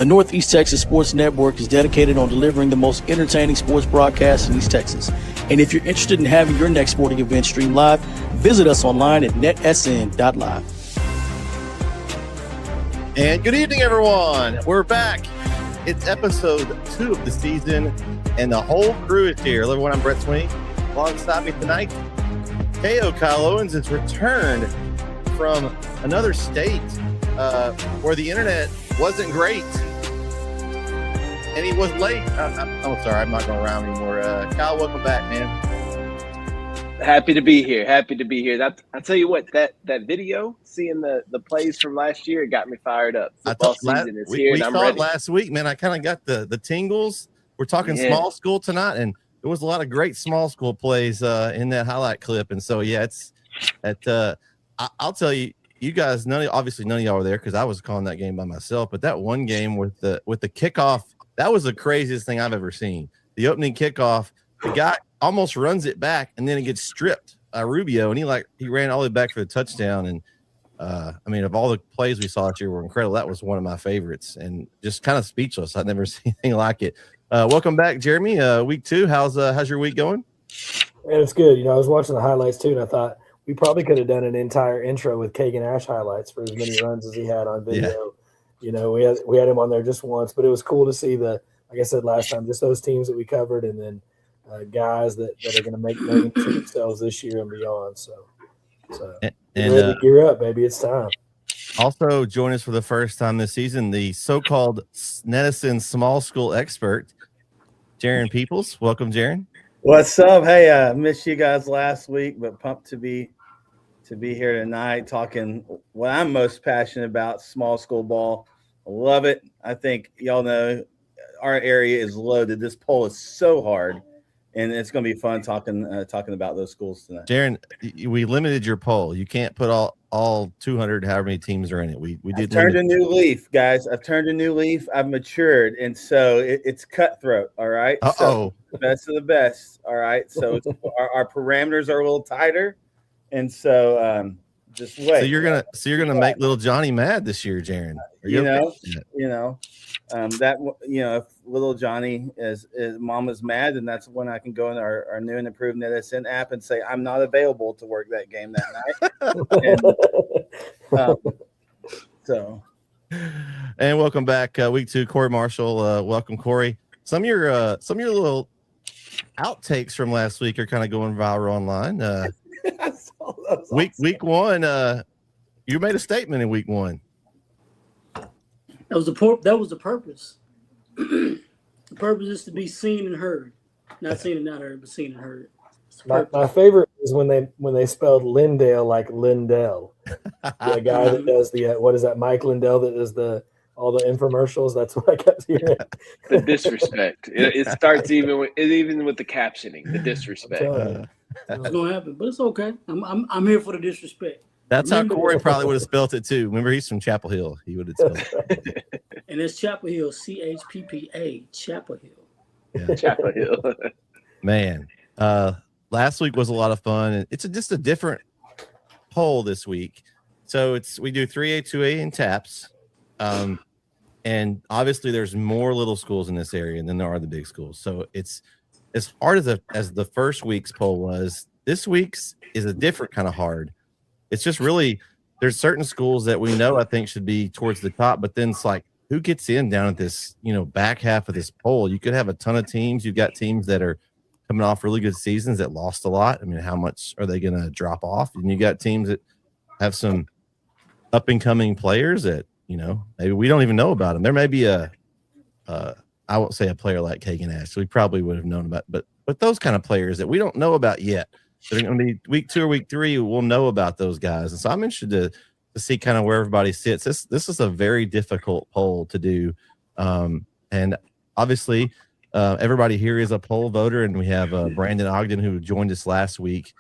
The Northeast Texas Sports Network is dedicated on delivering the most entertaining sports broadcasts in East Texas. And if you're interested in having your next sporting event streamed live, visit us online at netsn.live. And good evening, everyone. We're back. It's episode 2 of the season, and the whole crew is here. Hello, everyone. I'm Bret Swinney. Alongside me tonight, KO Kyle Owens has returned from another state where the internet wasn't great. And he was late. I'm sorry, I'm not going to rhyme anymore. Kyle, welcome back, man. Happy to be here. Happy to be here. I tell you what, that video, seeing the plays from last year, it got me fired up. Football season is here, and I'm ready. We saw it last week, man. I kind of got the tingles. We're talking small school tonight, and there was a lot of great small school plays in that highlight clip. And so, yeah, it's at. I'll tell you, you guys, obviously none of y'all were there because I was calling that game by myself. But that one game with the kickoff. That was the craziest thing I've ever seen. The opening kickoff, the guy almost runs it back, and then it gets stripped. Rubio, and he ran all the way back for the touchdown. And I mean, of all the plays we saw this year were incredible. That was one of my favorites, and just kind of speechless. I'd never seen anything like it. Welcome back, Jeremy. Week 2. How's your week going? Man, it's good. I was watching the highlights too, and I thought we probably could have done an entire intro with Kagan Ash highlights for as many runs as he had on video. Yeah. We had him on there just once, but it was cool to see like I said last time, just those teams that we covered, and then guys that are going to make names for themselves this year and beyond. So ready to gear up, baby. It's time. Also, join us for the first time this season, the so-called Nedison small school expert, Jarrin Peoples. Welcome, Jarrin. What's up? Hey, I missed you guys last week, but pumped to be here tonight talking what I'm most passionate about, small school ball. I love it. I think y'all know our area is loaded. This poll is so hard, and it's going to be fun talking about those schools tonight. Jarrin, we limited your poll. You can't put all 200, however many teams are in it. We did. Turned a new leaf, guys. I've turned a new leaf. I've matured, and so it's cutthroat. All right. So best of the best. All right. So our parameters are a little tighter, and so just wait. So you're gonna make little Johnny mad this year, Jarrin. If little Johnny is mama's mad, and that's when I can go in our new and improved NetSN app and say I'm not available to work that game that night. And welcome back, week 2, Corey Marshall. Welcome, Corey. Some of your little outtakes from last week are kind of going viral online. Week 1, you made a statement in week 1. That was the purpose. The purpose is to be seen and heard. Not seen and not heard, but seen and heard. My favorite is when they spelled Lindale like Lindell. The guy that does the what is that? Mike Lindell that does all the infomercials. That's what I kept hearing. The disrespect. It starts even with the captioning. The disrespect. It's gonna happen, but it's okay. I'm here for the disrespect. That's how Corey probably would have spelled it too. Remember, he's from Chapel Hill. He would have spelled it. And it's Chapel Hill, CHPPA, Chapel Hill. Yeah. Chapel Hill. Man, last week was a lot of fun, and it's just a different poll this week. So we do 3A, 2A, and TAPPS, and obviously there's more little schools in this area than there are the big schools. So it's as hard as the first week's poll was. This week's is a different kind of hard. It's just really, there's certain schools that we know I think should be towards the top, but then it's like, who gets in down at this, back half of this poll? You could have a ton of teams. You've got teams that are coming off really good seasons that lost a lot. I mean, how much are they going to drop off? And you got teams that have some up and coming players that, maybe we don't even know about them. There may be I won't say a player like Kagan Ash, so we probably would have known about, but those kind of players that we don't know about yet. They're going to be week 2 or week 3. We'll know about those guys. And so I'm interested to see kind of where everybody sits. This is a very difficult poll to do. And obviously everybody here is a poll voter, and we have Brandon Ogden, who joined us last week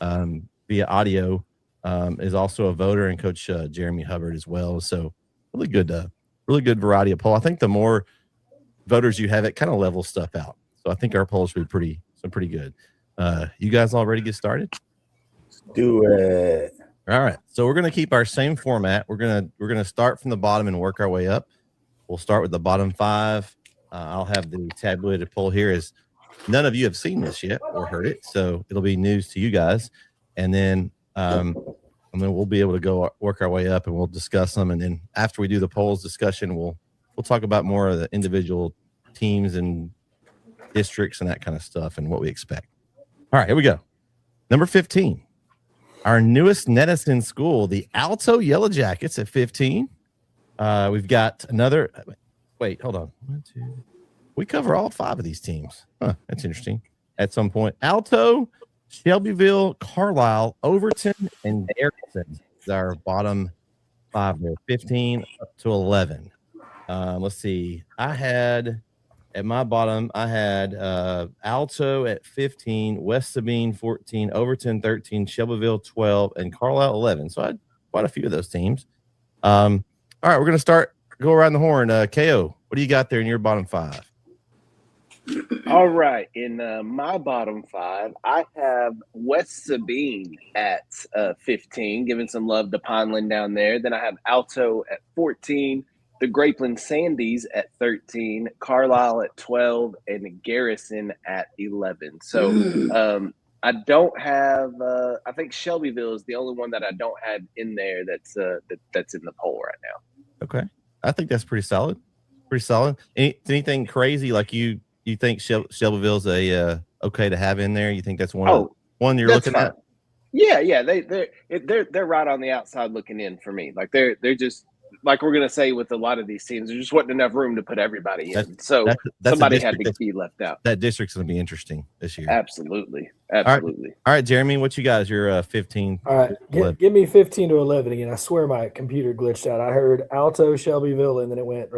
via audio, is also a voter, and Coach Jeremy Hubbard as well. So really good variety of poll. I think the more voters you have, it kind of levels stuff out. So I think our poll should be pretty good. You guys all ready to get started? Do it. All right. So we're going to keep our same format. We're going to start from the bottom and work our way up. We'll start with the bottom 5. I'll have the tabulated poll here, as none of you have seen this yet or heard it, so it'll be news to you guys. And then we'll be able to go work our way up, and we'll discuss them. And then after we do the polls discussion, we'll talk about more of the individual teams and districts and that kind of stuff and what we expect. All right, here we go. Number 15, our newest Netison school, the Alto Yellow Jackets at 15. We've got another. Wait, hold on. 1, 2. We cover all 5 of these teams. That's interesting. At some point, Alto, Shelbyville, Carlisle, Overton, and Garrison is our bottom 5 there, 15 up to 11. Let's see. At my bottom, I had Alto at 15, West Sabine 14, Overton 13, Shelbyville 12, and Carlisle 11. So I had quite a few of those teams. All right, we're going to go around the horn. KO, what do you got there in your bottom 5? All right. In my bottom 5, I have West Sabine at 15, giving some love to Pineland down there. Then I have Alto at 14, the Grapeland Sandys at 13, Carlisle at 12, and Garrison at 11. So I don't have I think Shelbyville is the only one that I don't have in there that's in the poll right now. Okay. I think that's pretty solid. Anything crazy like you think Shelbyville's okay to have in there? You think that's one you're looking fine. at? Yeah, they're right on the outside looking in for me. Like they're just like we're gonna say with a lot of these teams, there just wasn't enough room to put everybody in. So somebody had to be left out. That district's gonna be interesting this year. Absolutely. All right, Jeremy, what you got is your 15? All right, give me 15 to 11 again. I swear my computer glitched out. I heard Alto, Shelbyville, and then it went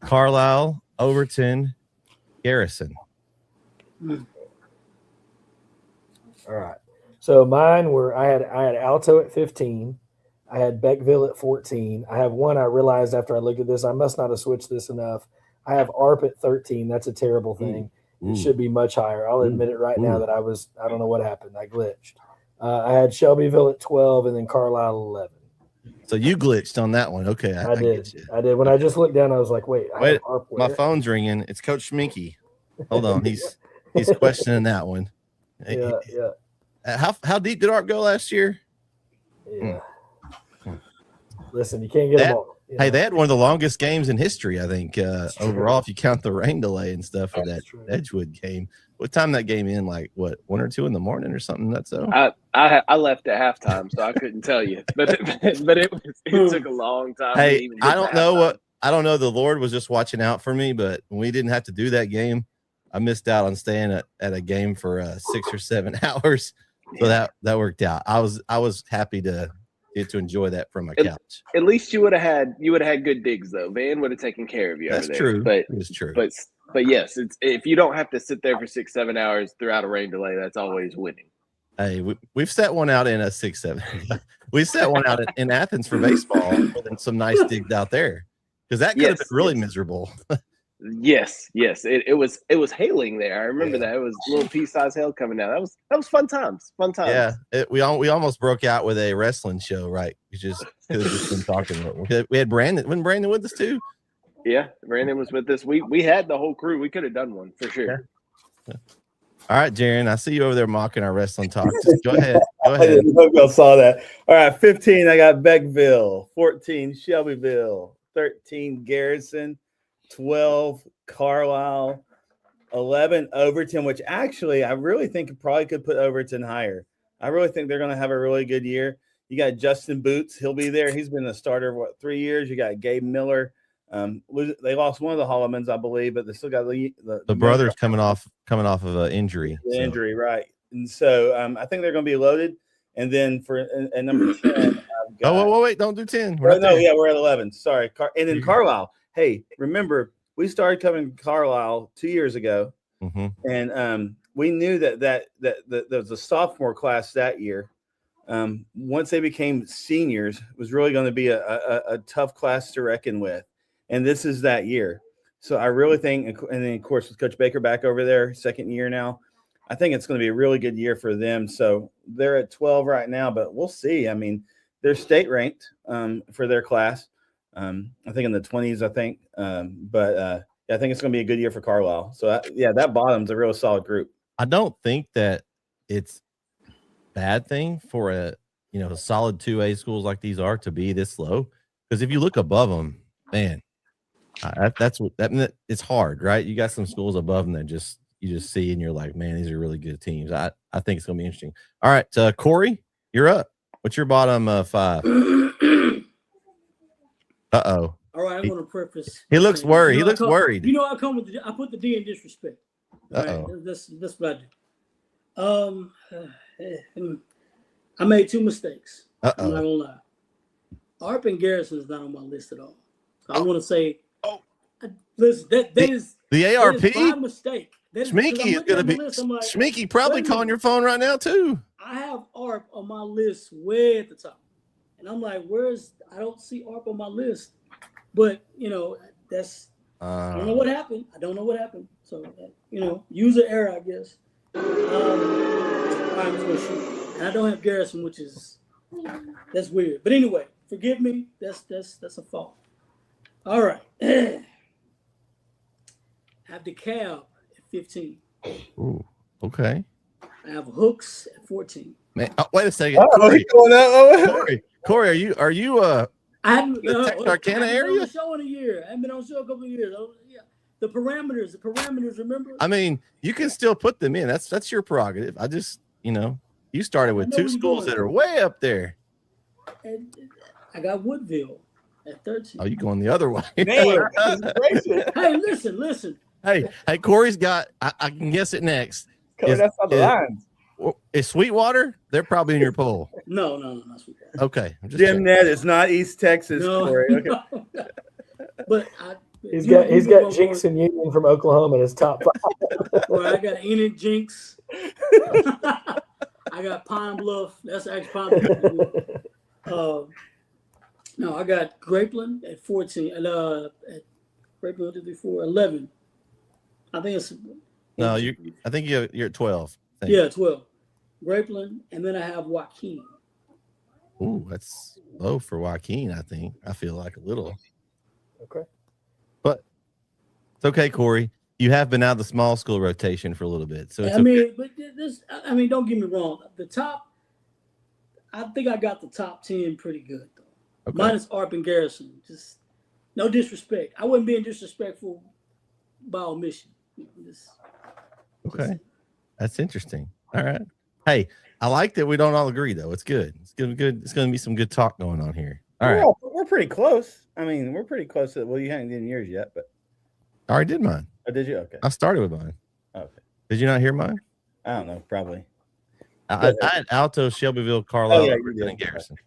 Carlisle, Overton, Garrison. All right. So mine were I had Alto at 15. I had Beckville at 14. I have one I realized after I looked at this, I must not have switched this enough. I have ARP at 13. That's a terrible thing. It should be much higher. I'll admit it right now that I don't know what happened. I glitched. I had Shelbyville at 12 and then Carlisle 11. So you glitched on that one. Okay. I did. I did. When I just looked down, I was like, wait, my phone's ringing. It's Coach Schminky. Hold on. He's questioning that one. Yeah. How deep did ARP go last year? Yeah. Listen, you can't get them all. Hey, they had one of the longest games in history, I think, overall, if you count the rain delay and stuff for that Edgewood game. What time that game in? Like, what, 1 or 2 in the morning or something? That's so. I left at halftime, so I couldn't tell you. But it took a long time. Hey, I don't know. The Lord was just watching out for me, but when we didn't have to do that game, I missed out on staying at a game for 6 or 7 hours. So that worked out. I was happy to get to enjoy that from my couch. At least you would have had good digs though. Van would have taken care of you. That's over there. true. But it's true. But yes, it's if you don't have to sit there for 6-7 hours throughout a rain delay, that's always winning. Hey, we've set one out in a 6-7. We set one out in Athens for baseball and some nice digs out there because that could have been really miserable. Yes. It was hailing there. I remember that. It was little pea-sized hail coming down. That was fun times. Yeah, we almost broke out with a wrestling show, right? We just could have just been talking. We had Brandon. Wasn't Brandon with us too? Yeah, Brandon was with us. We had the whole crew. We could have done one for sure. Yeah. All right, Jarrin, I see you over there mocking our wrestling talk. Just go ahead. I didn't know y'all saw that. All right, 15, I got Beckville. 14, Shelbyville. 13, Garrison. 12, Carlisle. 11, Overton, which actually I really think probably could put Overton higher. I really think they're going to have a really good year. You got Justin Boots. He'll be there. He's been a starter, 3 years? You got Gabe Miller. They lost one of the Hollimans, I believe, but they still got the brothers coming off of an injury. Injury, right? And so I think they're going to be loaded. And then for number 10, wait, don't do 10. We're at 11. Sorry, and then Carlisle. Hey, remember we started covering Carlisle 2 years ago, and we knew that there was a sophomore class that year. Once they became seniors, it was really going to be a tough class to reckon with. And this is that year. So I really think, and then of course with Coach Baker back over there, second year now, I think it's going to be a really good year for them. So they're at 12 right now, but we'll see. I mean, they're state ranked for their class. I think in the 20s, I think. But I think it's going to be a good year for Carlisle. So, that bottom's a real solid group. I don't think that it's a bad thing for a solid 2A schools like these are to be this low. Because if you look above them, man, that's what it's hard, right? You got some schools above them that you just see and you're like, man, these are really good teams. I think it's going to be interesting. All right, Corey, you're up. What's your bottom 5? Uh-oh. All right, I'm going to preface. He looks worried. He looks worried. I come with I put the D in disrespect. Uh-oh. Right? That's what I do. I made 2 mistakes. I'm not going to lie. ARP and Garrison is not on my list at all. So I want to say, listen, that is the ARP. That is my mistake. Schminky is going to be Schminky probably calling your phone right now too. I have ARP on my list way at the top, and I'm like, I don't see ARP on my list, but that's I don't know what happened. So user error, I guess. I'm just gonna shoot, and I don't have Garrison, which is that's weird. But anyway, forgive me. That's a fault. All right. I have the Cab at 15. Ooh, okay. I have Hooks at 14. Man, wait a second. Corey, are you I haven't the Texarkana area? Been on the show in a year. I haven't been on the show a couple of years. Yeah. The parameters, remember? I mean, you can still put them in. That's your prerogative. I just, you started with 2 schools that are way up there. And I got Woodville at 13. Oh, you going the other way. Hey, listen. Hey, Corey's got, I can guess it next. That's on the lines. Is Sweetwater? They're probably in your poll. No, not Sweetwater. Okay. Jim Ned is not East Texas, Corey. Okay. No. But he's got Jinx and Union from Oklahoma in his top 5. Well, I got Enid Jinx. I got Pine Bluff. That's actually Pine Bluff. No, I got Grapeland at 14. At Grapeland 1, 2, 3, 4, 11. I think it's no. I think you're at 12. Yeah, 12. Grapeland, and then I have Joaquin. Ooh, that's low for Joaquin. I think. I feel like a little. Okay. But it's okay, Corey. You have been out of the small school rotation for a little bit, so it's don't get me wrong. The top, I think I got the top 10 pretty good though. Okay. Minus ARP and Garrison. Just no disrespect. I wasn't being disrespectful by omission. Okay, that's interesting. All right. Hey, I like that we don't all agree though. It's good. It's gonna be good. It's gonna be some good talk going on here. All right. We're pretty close. I mean, we're pretty close to. Well, you haven't done yours yet, but I already did mine. Oh, did you? Okay. I started with mine. Okay. Did you not hear mine? I don't know. Probably. I had Alto, Shelbyville, Carlisle, and Garrison.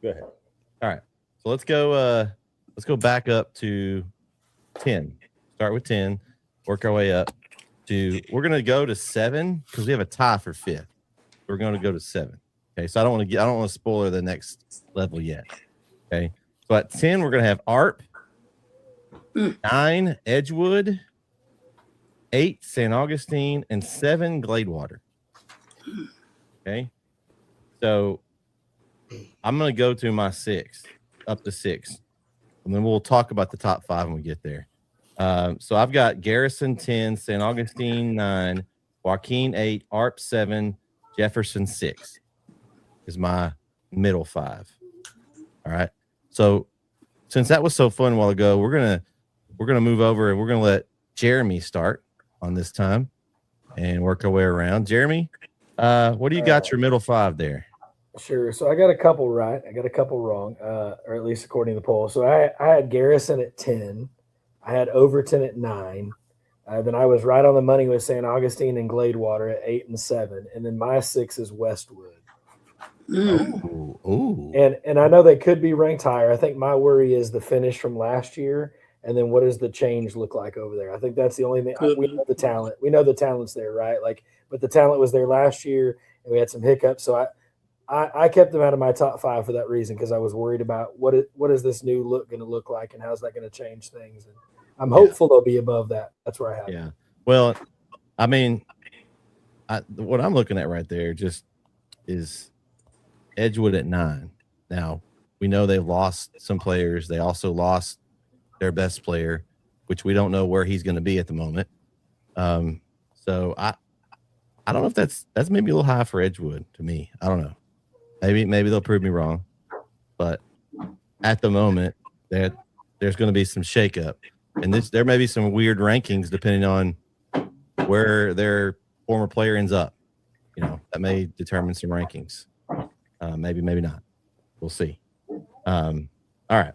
Go ahead. All right. So let's go back up to 10. Start with 10. Work our way up to. We're gonna go to 7 because we have a tie for 5th. We're going to go to 7. Okay. So I don't want to spoil the next level yet. Okay. So at 10, we're gonna have ARP. 9, Edgewood, 8, St. Augustine, and 7, Gladewater. Okay. So I'm going to go to my 6, up to 6. And then we'll talk about the top 5 when we get there. So I've got Garrison 10, St. Augustine 9, Joaquin 8, ARP 7, Jefferson 6 is my middle 5. All right. So since that was so fun a while ago, we're gonna move over and we're gonna let Jeremy start on this time and work our way around. Jeremy, what do you got your middle 5 there? Sure. So I got a couple right. I got a couple wrong, or at least according to the poll. So I had Garrison at 10. I had Overton at 9. Then I was right on the money with St. Augustine and Gladewater at 8 and 7. And then my 6 is Westwood. Ooh. And I know they could be ranked higher. I think my worry is the finish from last year. And then what does the change look like over there? I think that's the only thing. We know the talent. We know the talent's there, right? But the talent was there last year, and we had some hiccups. So I kept them out of my top 5 for that reason, because I was worried about what is this new look going to look like, and how's that going to change things. And I'm hopeful they'll be above that. That's where I have. Yeah. Well, I mean, what I'm looking at right there just is Edgewood at 9. Now We know they've lost some players. They also lost their best player, which we don't know where he's going to be at the moment. So I don't know if that's maybe a little high for Edgewood to me. I don't know. Maybe they'll prove me wrong, but at the moment there's going to be some shakeup, and there may be some weird rankings depending on where their former player ends up. That may determine some rankings. Maybe not. We'll see. All right,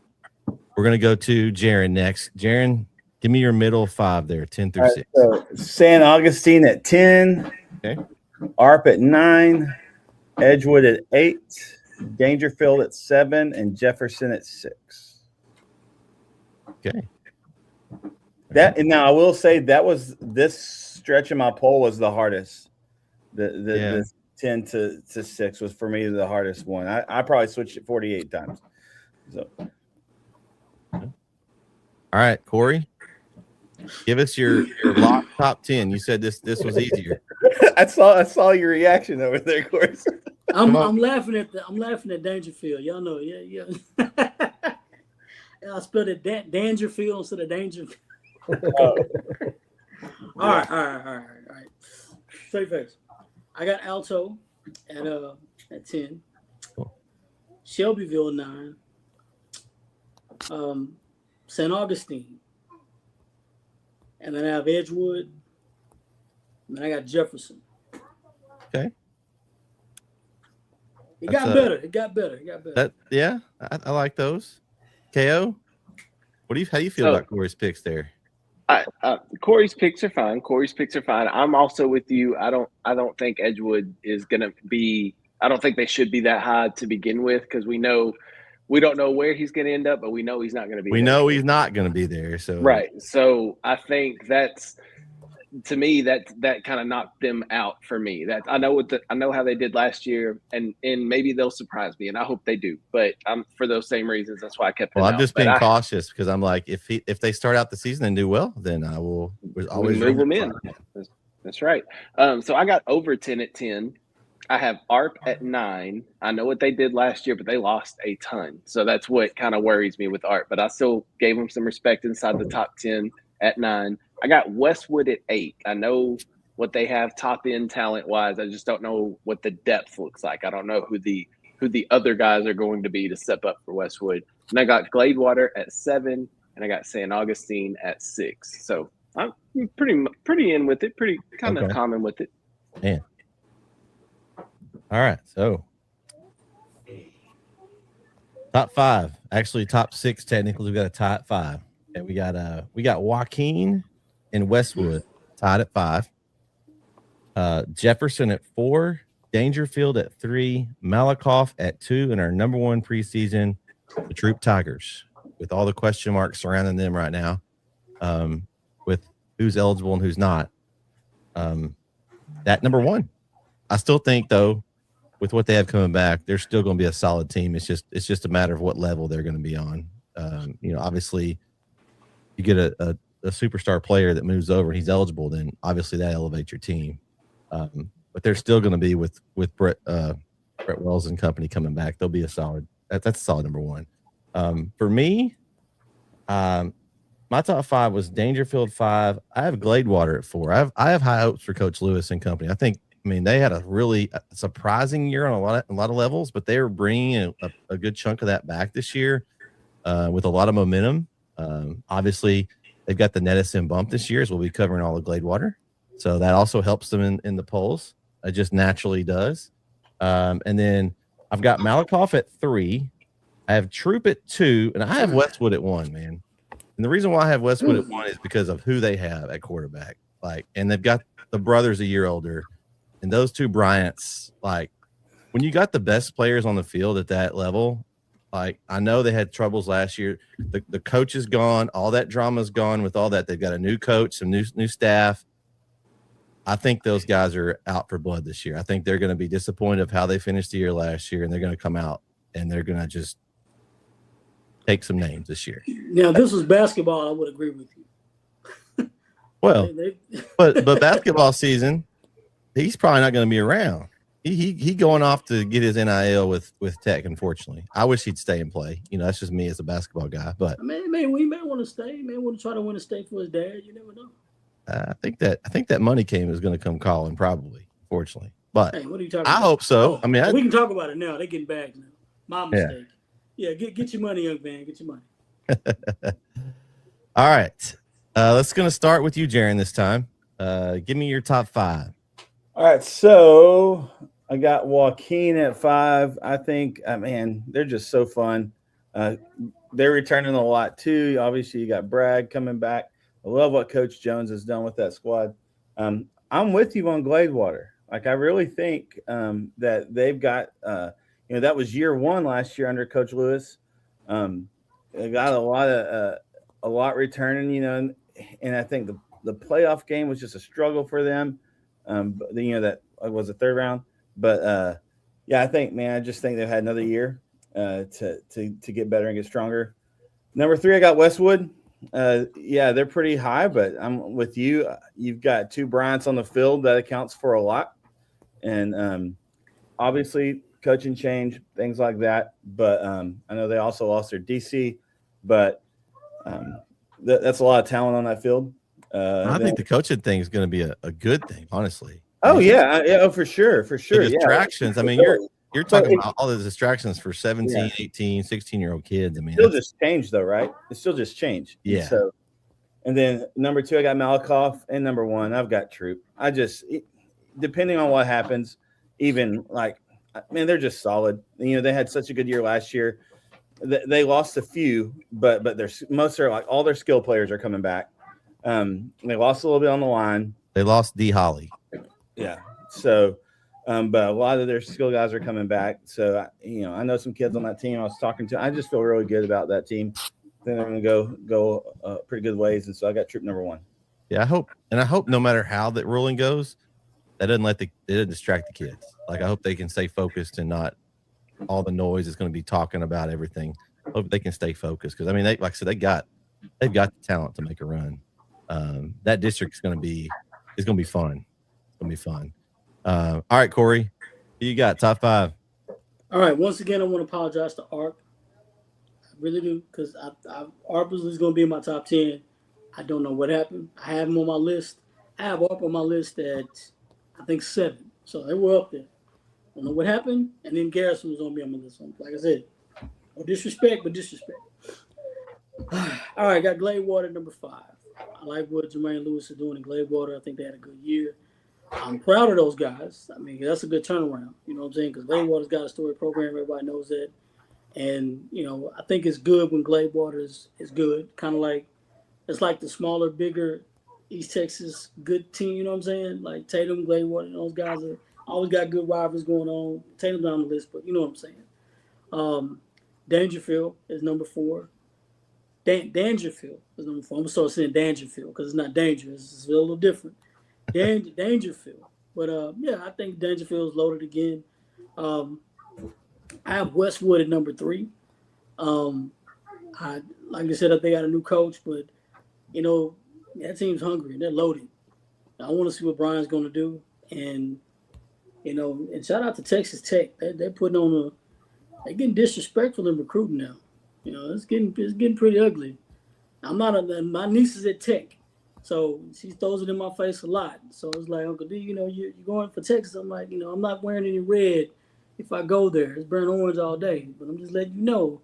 we're going to go to Jarrin next. Jarrin, give me your middle five there, 10 through 6. So San Augustine at 10. Okay. ARP at 9. Edgewood at 8. Dangerfield at 7. And Jefferson at 6. Okay. Now I will say this stretch of my poll was the hardest. The 10 to 6 was for me the hardest one. I probably switched it 48 times. So. All right, Corey. Give us your lock top 10. You said this was easier. I saw your reaction over there, Corey. I'm laughing at Dangerfield. Y'all know, yeah. I spelled it Dangerfield instead of Dangerfield. Oh. All right. Straight face. I got Alto at 10. Cool. Shelbyville 9. St. Augustine. And then I have Edgewood. And then I got Jefferson. Okay. It got better. I like those. KO, how do you feel about Corey's picks there? Corey's picks are fine. I'm also with you. I don't think Edgewood is going to be. I don't think they should be that high to begin with, because we don't know where he's going to end up, but we know he's not going to be. We know he's not going to be there. So right. So I think that's, to me, that kind of knocked them out for me. That I know how they did last year, and maybe they'll surprise me, and I hope they do. But for those same reasons, that's why I kept. Well, I'm just being cautious, because I'm like, if they start out the season and do well, then I will always move them in. That's right. So I got over 10 at 10. I have ARP at 9. I know what they did last year, but they lost a ton. So that's what kind of worries me with ARP. But I still gave them some respect inside the top 10 at 9. I got Westwood at 8. I know what they have top end talent wise. I just don't know what the depth looks like. I don't know who the other guys are going to be to step up for Westwood. And I got Gladewater at 7, and I got San Augustine at 6. So I'm pretty in with it. Pretty kind of common with it. Man. All right, so top 5, actually top 6 technically. We've got a tie at 5. And we got Joaquin and Westwood tied at 5. Jefferson at 4, Dangerfield at 3, Malakoff at 2, and our number 1 preseason, the Troop Tigers, with all the question marks surrounding them right now, with who's eligible and who's not. That number 1. I still think, though, with what they have coming back, they're still going to be a solid team. It's just a matter of what level they're going to be on. Obviously, you get a superstar player that moves over and he's eligible, then obviously that elevates your team. But they're still going to be with Brett Wells and company coming back. They'll be a solid. That's a solid number 1. For me, my top 5 was Dangerfield 5. I have Gladewater at 4. I have high hopes for Coach Lewis and company. They had a really surprising year on a lot of levels, but they were bringing a good chunk of that back this year with a lot of momentum. Obviously, they've got the Nedison bump this year, as we'll be covering all of Gladewater. So that also helps them in the polls. It just naturally does. And then I've got Malakoff at 3. I have Troop at 2, and I have Westwood at 1, man. And the reason why I have Westwood at 1 is because of who they have at quarterback. And they've got the brothers a year older. And those two Bryants, when you got the best players on the field at that level, I know they had troubles last year. The coach is gone. All that drama's gone with all that. They've got a new coach, some new staff. I think those guys are out for blood this year. I think they're going to be disappointed of how they finished the year last year, and they're going to come out and they're going to just take some names this year. Now, this was basketball. I would agree with you. Well, but basketball season, he's probably not going to be around. He going off to get his NIL with Tech. Unfortunately, I wish he'd stay and play. That's just me as a basketball guy. But I mean, we may want to stay. He may want to try to win a state for his dad. You never know. I think that money is going to come calling probably. Fortunately, but hey, what are you talking I about? hope so. We can talk about it now. They getting bags now. My mistake. Yeah, get your money, young man. Get your money. All right. Let's going to start with you, Jarrin, this time. Give me your top 5. All right. So I got Joaquin at 5. I think, man, they're just so fun. They're returning a lot too. Obviously, you got Brad coming back. I love what Coach Jones has done with that squad. I'm with you on Gladewater. Like, I really think that they've got, that was year 1 last year under Coach Lewis. They got a lot returning, and I think the playoff game was just a struggle for them. That was a 3rd round. But I think, man, I just think they've had another year to get better and get stronger. Number 3, I got Westwood. They're pretty high, but I'm with you. You've got 2 Bryants on the field. That accounts for a lot. And obviously coaching change, things like that. But I know they also lost their DC, but that's a lot of talent on that field. I think the coaching thing is going to be a good thing, honestly. Oh, for sure. The distractions. I mean, you're talking about all the distractions for 17, 18, 16-year-old kids. I mean, still just changed, though, right? It's still just changed. Yeah. So, and then number 2, I got Malakoff, and number 1, I've got Troop. Depending on what happens, even they're just solid. They had such a good year last year. They lost a few, but all their skill players are coming back. They lost a little bit on the line. They lost D. Holly. Yeah. So, but a lot of their skill guys are coming back. So, I know some kids on that team I was talking to. I just feel really good about that team. I think they're going to go pretty good ways. And so I got Troop number 1. Yeah, I hope no matter how that ruling goes, that doesn't distract the kids. Like, I hope they can stay focused and not all the noise is going to be talking about everything. I hope they can stay focused because like I said, they've got the talent to make a run. That district is going to be fun. It's going to be fun. All right, Corey, who you got top 5? All right. Once again, I want to apologize to Arp. I really do, because Arp is going to be in my top 10. I don't know what happened. I have him on my list. I have Arp on my list at, I think, 7. So they were up there. I don't know what happened. And then Garrison was on me on my list. Like I said, no disrespect, but disrespect. All right, got Gladewater number 5. I like what Jermaine Lewis is doing in Gladewater. I think they had a good year. I'm proud of those guys. I mean, that's a good turnaround. You know what I'm saying? Because Gladewater's got a story program. Everybody knows that. And, I think it's good when Gladewater is good. Kind of like, it's like the smaller, bigger East Texas good team. You know what I'm saying? Like Tatum, Gladewater, those guys are always got good rivals going on. Tatum's on the list, but you know what I'm saying. Dangerfield is number 4. Dangerfield is number 4. I'm going to start saying Dangerfield because it's not dangerous. It's a little different. Dangerfield. But, I think Dangerfield is loaded again. I have Westwood at number 3. Like I said, they got a new coach, but, that team's hungry. They're loaded. I want to see what Brian's going to do. And, and shout out to Texas Tech. They're putting on they're getting disrespectful in recruiting now. It's getting pretty ugly. My niece is at Tech, so she throws it in my face a lot. So it's like, Uncle D, you're going for Texas. I'm like, I'm not wearing any red if I go there. It's burnt orange all day, but I'm just letting you know.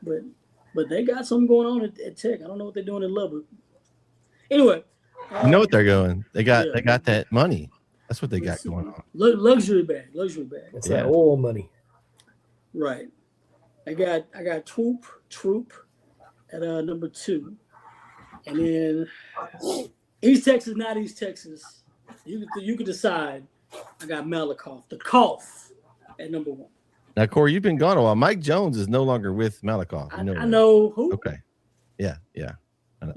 But they got something going on at Tech. I don't know what they're doing in Lubbock. Anyway. You know what they're going. They got that money. That's what they got going on. Luxury bag. It's that oil money. Right. I got Troop at number 2. And then East Texas, not East Texas. You could decide. I got Malakoff, the cough, at number 1. Now, Corey, you've been gone a while. Mike Jones is no longer with Malakoff. I know who. Okay. Yeah. But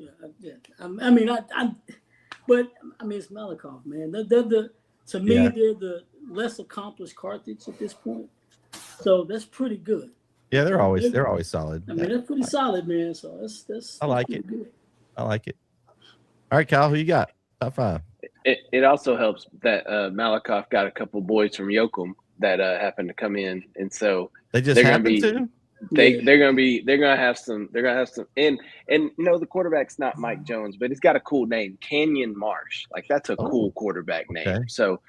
it's Malakoff, man. To me, they're the less accomplished Carthage at this point. So that's pretty good. Yeah, they're always solid. They're pretty solid, man. So that's I like pretty it. Good. I like it. All right, Kyle, who you got? Top 5. It also helps that Malakoff got a couple boys from Yoakum that happened to come in, and so they just happened to. They're gonna have some and the quarterback's not Mike Jones, but he's got a cool name, Canyon Marsh. Like that's a cool quarterback name. Okay. So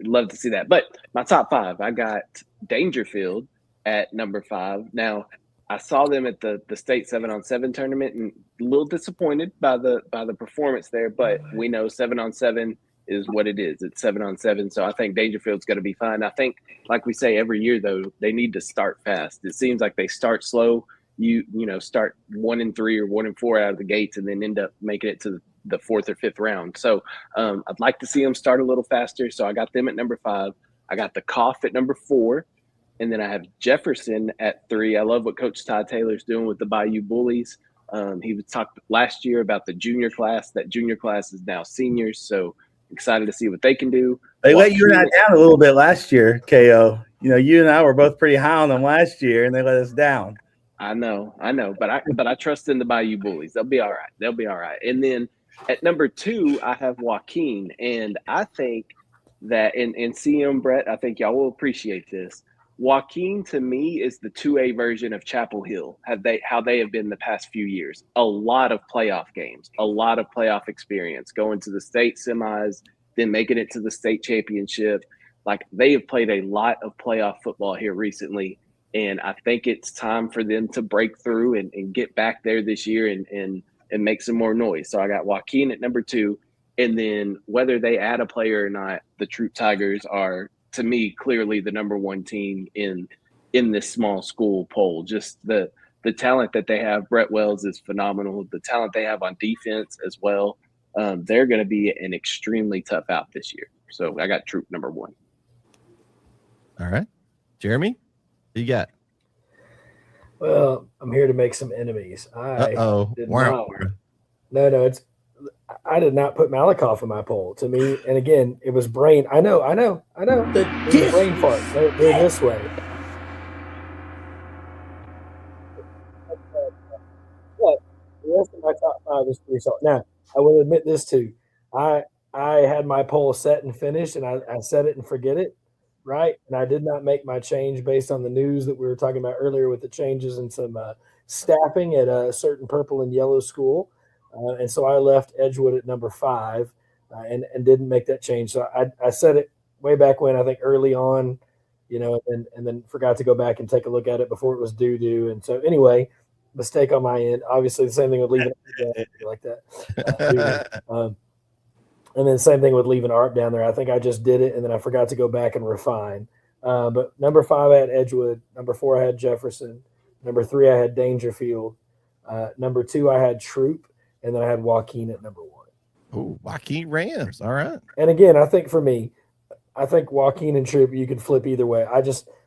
love to see that. But my top 5, I got Dangerfield at number 5. Now I saw them at the state 7-on-7 tournament and a little disappointed by the performance there, but we know 7-on-7 is what it is. It's 7-on-7. So I think Dangerfield's going to be fine. I think, like we say every year, though, they need to start fast. It seems like they start slow. You start 1-3 or 1-4 out of the gates and then end up making it to the 4th or 5th round. So I'd like to see them start a little faster. So I got them at number 5. I got the Cough at number 4. And then I have Jefferson at 3. I love what Coach Todd Taylor's doing with the Bayou Bullies. He was talked last year about the junior class. That junior class is now seniors. So excited to see what they can do. They let you and I down a little bit last year, KO. You and I were both pretty high on them last year, and they let us down. I know. But I trust in the Bayou Bullies. They'll be all right. And then at number 2, I have Joaquin. And I think that, and CM Bret, I think y'all will appreciate this. Joaquin, to me, is the 2A version of Chapel Hill, how they have been the past few years. A lot of playoff games, a lot of playoff experience, going to the state semis, then making it to the state championship. Like, they have played a lot of playoff football here recently, and I think it's time for them to break through and get back there this year and make some more noise. So I got Joaquin at number 2, and then whether they add a player or not, the Troop Tigers are, to me, clearly the number 1 team in this small school poll. Just the talent that they have. Brett Wells is phenomenal. The talent they have on defense as well. They're going to be an extremely tough out this year. So I got Troop number 1. All right. Jeremy, what you got? Well, I'm here to make some enemies. No, I did not put Malakoff in my poll. To me, and again, it was brain. I know. It was brain fart. They're this way. But the rest of my top 5 is pretty solid. Now, I will admit this too. I had my poll set and finished, and I set it and forget it, right? And I did not make my change based on the news that we were talking about earlier with the changes in some staffing at a certain purple and yellow school. And so I left Edgewood at number 5 and didn't make that change. So I said it way back when, I think early on, and then forgot to go back and take a look at it before it was due. And so anyway, mistake on my end. Obviously, the same thing with leaving like that. And then same thing with leaving Art down there. I think I just did it, and then I forgot to go back and refine. But number 5, I had Edgewood. Number 4, I had Jefferson. Number 3, I had Dangerfield. Number 2, I had Troop. And then I had Joaquin at number 1. Oh, Joaquin Rams. All right. And again, I think for me, Joaquin and Troop, you could flip either way.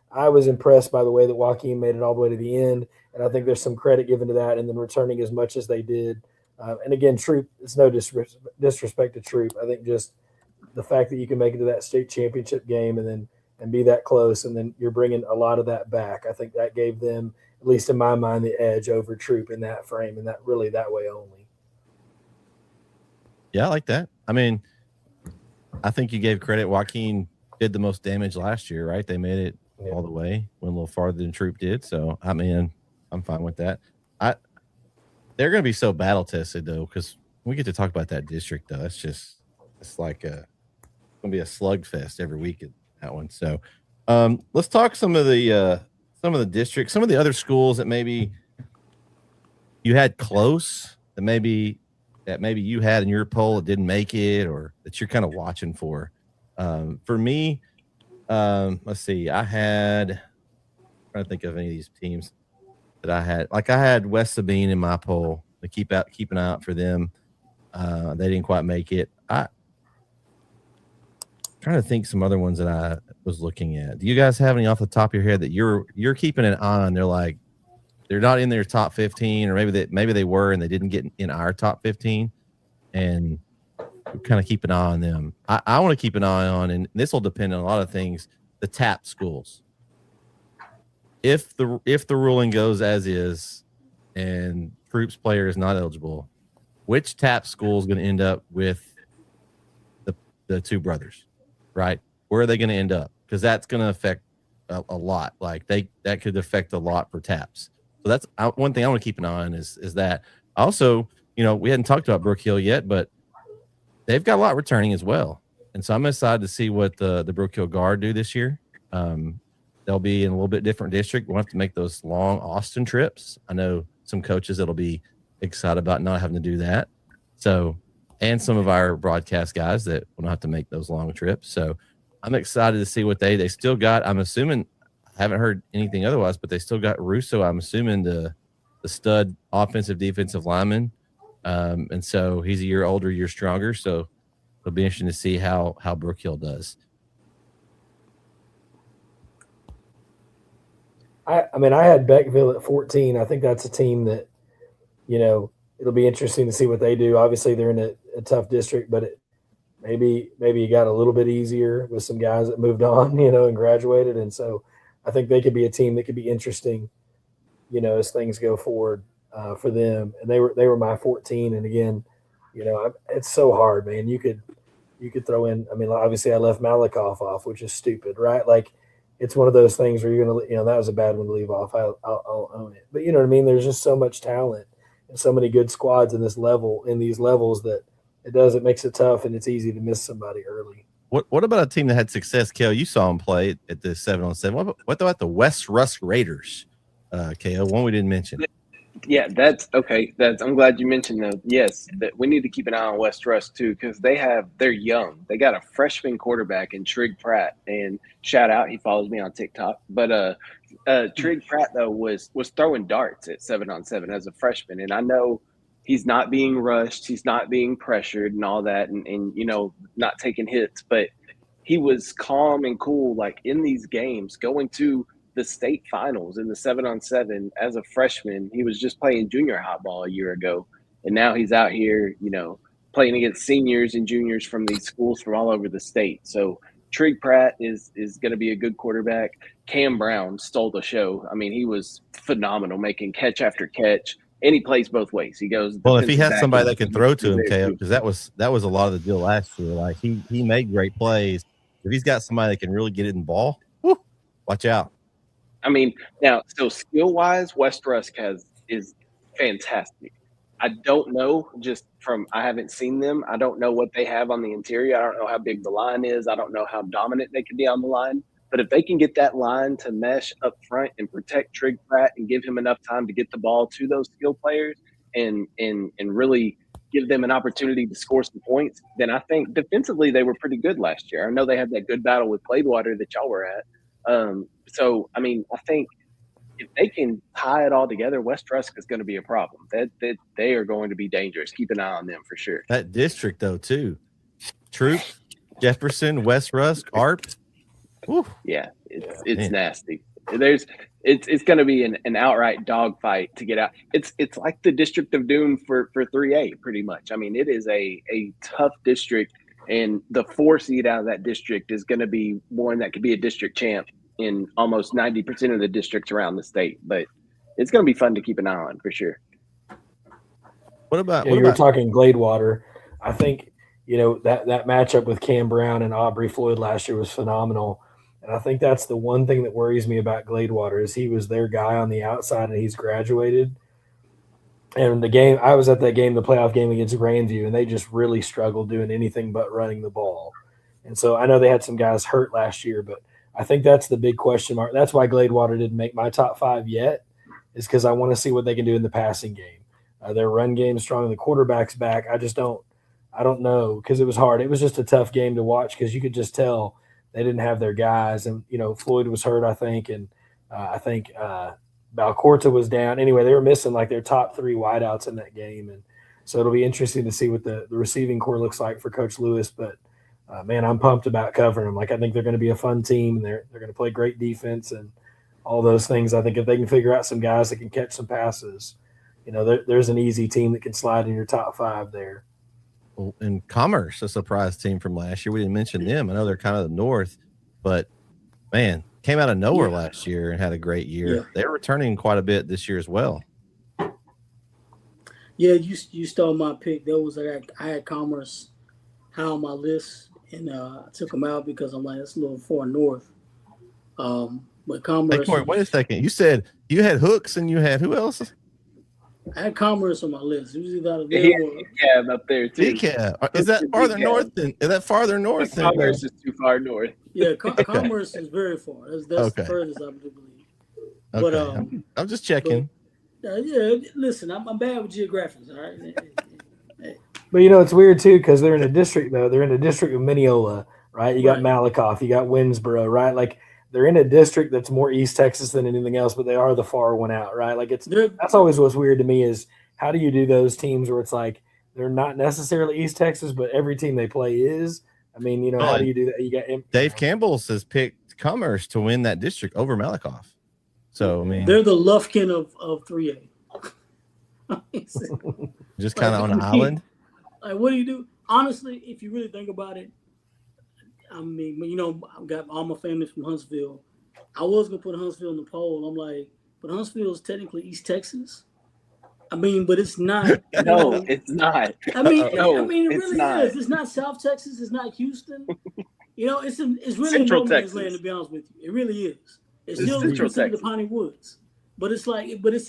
I was impressed by the way that Joaquin made it all the way to the end. And I think there's some credit given to that, and then returning as much as they did. And again, Troop, it's no disrespect to Troop. I think just the fact that you can make it to that state championship game and be that close, and then you're bringing a lot of that back. I think that gave them, at least in my mind, the edge over Troop in that frame, and that really that way only. Yeah, I like that. I mean, I think you gave credit. Joaquin did the most damage last year, right? They made it all the way, went a little farther than Troop did. So, I mean, I'm fine with that. They're going to be so battle tested, though, because we get to talk about that district, though. It's like going to be a slugfest every week at that one. So, let's talk some of the districts, some of the other schools that maybe you had close, that maybe you had in your poll that didn't make it, or that you're kind of watching for. For me, let's see. I'm trying to think of any of these teams that I had. Like, I had West Sabine in my poll to keep an eye out for them. They didn't quite make it. I'm trying to think some other ones that I was looking at. Do you guys have any off the top of your head that you're keeping an eye on? They're not in their top 15, or maybe they were and they didn't get in our top 15, and kind of keep an eye on them. I want to keep an eye on, and this will depend on a lot of things, the TAPPS schools. If the ruling goes as is and Troops player is not eligible, which TAPPS school is going to end up with the two brothers, right? Where are they going to end up? Because that's going to affect a lot. Like that could affect a lot for TAPPS. So that's one thing I want to keep an eye on is that. Also, we hadn't talked about Brook Hill yet, but they've got a lot returning as well. And so I'm excited to see what the Brook Hill Guard do this year. They'll be in a little bit different district. We'll have to make those long Austin trips. I know some coaches that'll be excited about not having to do that. So, and some of our broadcast guys that will not have to make those long trips. So I'm excited to see what they still got. I'm assuming, I haven't heard anything otherwise, but they still got Russo. I'm assuming the stud offensive defensive lineman. And so he's a year older, year stronger. So it'll be interesting to see how Brook Hill does. I had Beckville at 14. I think that's a team that, it'll be interesting to see what they do. Obviously, they're in a tough district, but maybe it got a little bit easier with some guys that moved on, and graduated. And so I think they could be a team that could be interesting, as things go forward for them. And they were my 14. And again, it's so hard, man. You could throw in. Obviously, I left Malakoff off, which is stupid, right? Like, it's one of those things where you're gonna, that was a bad one to leave off. I'll own it. But you know what I mean? There's just so much talent and so many good squads in these levels that it makes it tough, and it's easy to miss somebody early. What about a team that had success, Kale? You saw them play at the 7-on-7. What about the West Rusk Raiders, Kale? One we didn't mention. Yeah, that's okay. I'm glad you mentioned those. Yes, that we need to keep an eye on West Rusk too, because they're young. They got a freshman quarterback in Trig Pratt, and shout out, he follows me on TikTok. But Trig Pratt though was throwing darts at 7-on-7 as a freshman, and I know he's not being rushed, he's not being pressured, and all that, and not taking hits, but he was calm and cool, like in these games, going to the state finals in the 7-on-7 as a freshman. He was just playing junior high ball a year ago, and now he's out here, playing against seniors and juniors from these schools from all over the state. So Trig Pratt is going to be a good quarterback. Cam Brown stole the show. He was phenomenal, making catch after catch, and he plays both ways. He goes. Well, if he has somebody that can throw to him, KO, because that was a lot of the deal last year. Like he made great plays. If he's got somebody that can really get it in ball, watch out. Now, so skill-wise, West Rusk is fantastic. I don't know, I haven't seen them. I don't know what they have on the interior. I don't know how big the line is. I don't know how dominant they can be on the line. But if they can get that line to mesh up front and protect Trig Pratt and give him enough time to get the ball to those skill players and really give them an opportunity to score some points, then I think defensively they were pretty good last year. I know they had that good battle with Gladewater that y'all were at. So, I think if they can tie it all together, West Rusk is going to be a problem. They are going to be dangerous. Keep an eye on them for sure. That district, though, too. Troop, Jefferson, West Rusk, ARP. Woo. Yeah, it's nasty. It's going to be an outright dogfight to get out. It's like the District of Doom for 3A, pretty much. It is a tough district. And the 4 seed out of that district is going to be one that could be a district champ in almost 90% of the districts around the state. But it's going to be fun to keep an eye on for sure. What about you were talking Gladewater? I think that matchup with Cam Brown and Aubrey Floyd last year was phenomenal, and I think that's the one thing that worries me about Gladewater is he was their guy on the outside and he's graduated. And I was at that game, the playoff game against Grandview, and they just really struggled doing anything but running the ball. And so I know they had some guys hurt last year, but I think that's the big question mark. That's why Gladewater didn't make my top 5 yet, is because I want to see what they can do in the passing game. Their run game is strong, the quarterback's back. I don't know, because it was hard. It was just a tough game to watch because you could just tell they didn't have their guys. And, Floyd was hurt, I think, and I think Balcorta was down. Anyway, they were missing like their top 3 wideouts in that game. And so it'll be interesting to see what the receiving core looks like for Coach Lewis. But, man, I'm pumped about covering them. Like, I think they're going to be a fun team, and they're going to play great defense and all those things. I think if they can figure out some guys that can catch some passes, there's an easy team that can slide in your top 5 there. Well, and Commerce, a surprise team from last year. We didn't mention them. I know they're kind of the north, but, man, came out of nowhere last year and had a great year. Yeah. They're returning quite a bit this year as well. Yeah, you stole my pick. I had Commerce high on my list, and I took them out because I'm like, that's a little far north. But Commerce. Hey, Corey, wait a second. You said you had Hooks and you had who else? I had Commerce on my list. It was either DCAB up there too. DCAB. Is that farther north? Is that farther north? Commerce is too far north. Yeah, Commerce is very far. That's the furthest I believe. Okay. But I'm just checking. Yeah, listen, I'm bad with geographics. All right. Hey. But it's weird too because they're in a district though. They're in a district of Mineola, right? You got Malakoff, you got Winsboro, right? Like they're in a district that's more East Texas than anything else, but they are the far one out, right? Like that's always what's weird to me is how do you do those teams where it's like they're not necessarily East Texas, but every team they play is. I mean, how do you do that? You got Dave Campbell's has picked Commerce to win that district over Malakoff. So I mean, they're the Lufkin of 3A. Just kind of on an island. Like, what do you do? Honestly, if you really think about it, I mean, I've got all my family from Huntsville. I was gonna put Huntsville in the poll. I'm like, but Huntsville is technically East Texas. I mean, but it's not. No, it's not. I mean, it really is. It's not South Texas. It's not Houston. It's really Central no man's Texas. land, to be honest with you. It really is. It's It's still Central considered the Texas. Piney Woods, but it's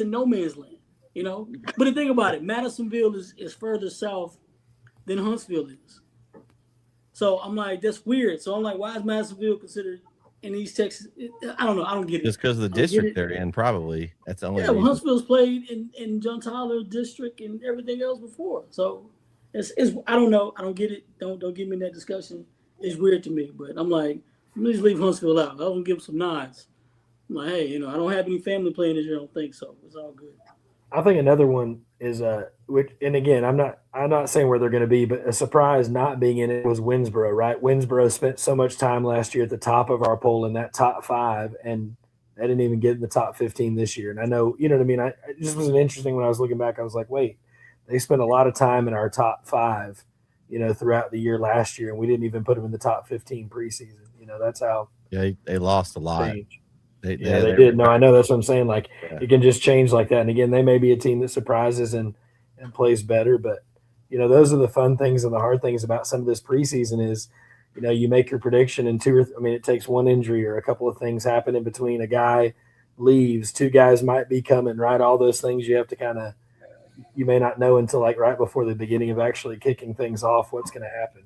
in no man's land. But the thing about it, Madisonville is further south than Huntsville is. So I'm like, that's weird. So I'm like, why is Madisonville considered in East Texas? I don't know. I don't get it. Just because of the district they're in, probably. That's the only Yeah, well, reason. Huntsville's played in John Tyler district and everything else before. So it's I don't know. I don't get it. Don't get me in that discussion. It's weird to me. But I'm like, please leave Huntsville out. I was gonna give them some nods. I'm like, hey, I don't have any family playing this year. I don't think so. It's all good. I think another one is which, and again, I'm not saying where they're going to be, but a surprise not being in it was Winsboro, right? Winsboro spent so much time last year at the top of our poll in that top 5, and they didn't even get in the top 15 this year. And I know, you know what I mean? It just was interesting when I was looking back. I was like, wait, they spent a lot of time in our top 5, throughout the year last year, and we didn't even put them in the top 15 preseason. That's how. Yeah, they lost a lot. They did. No, I know. That's what I'm saying. Like, it can just change like that. And again, they may be a team that surprises and plays better. But, those are the fun things and the hard things about some of this preseason is, you make your prediction and it takes one injury or a couple of things happen in between. A guy leaves, 2 guys might be coming, right? All those things you have to you may not know until like right before the beginning of actually kicking things off what's going to happen.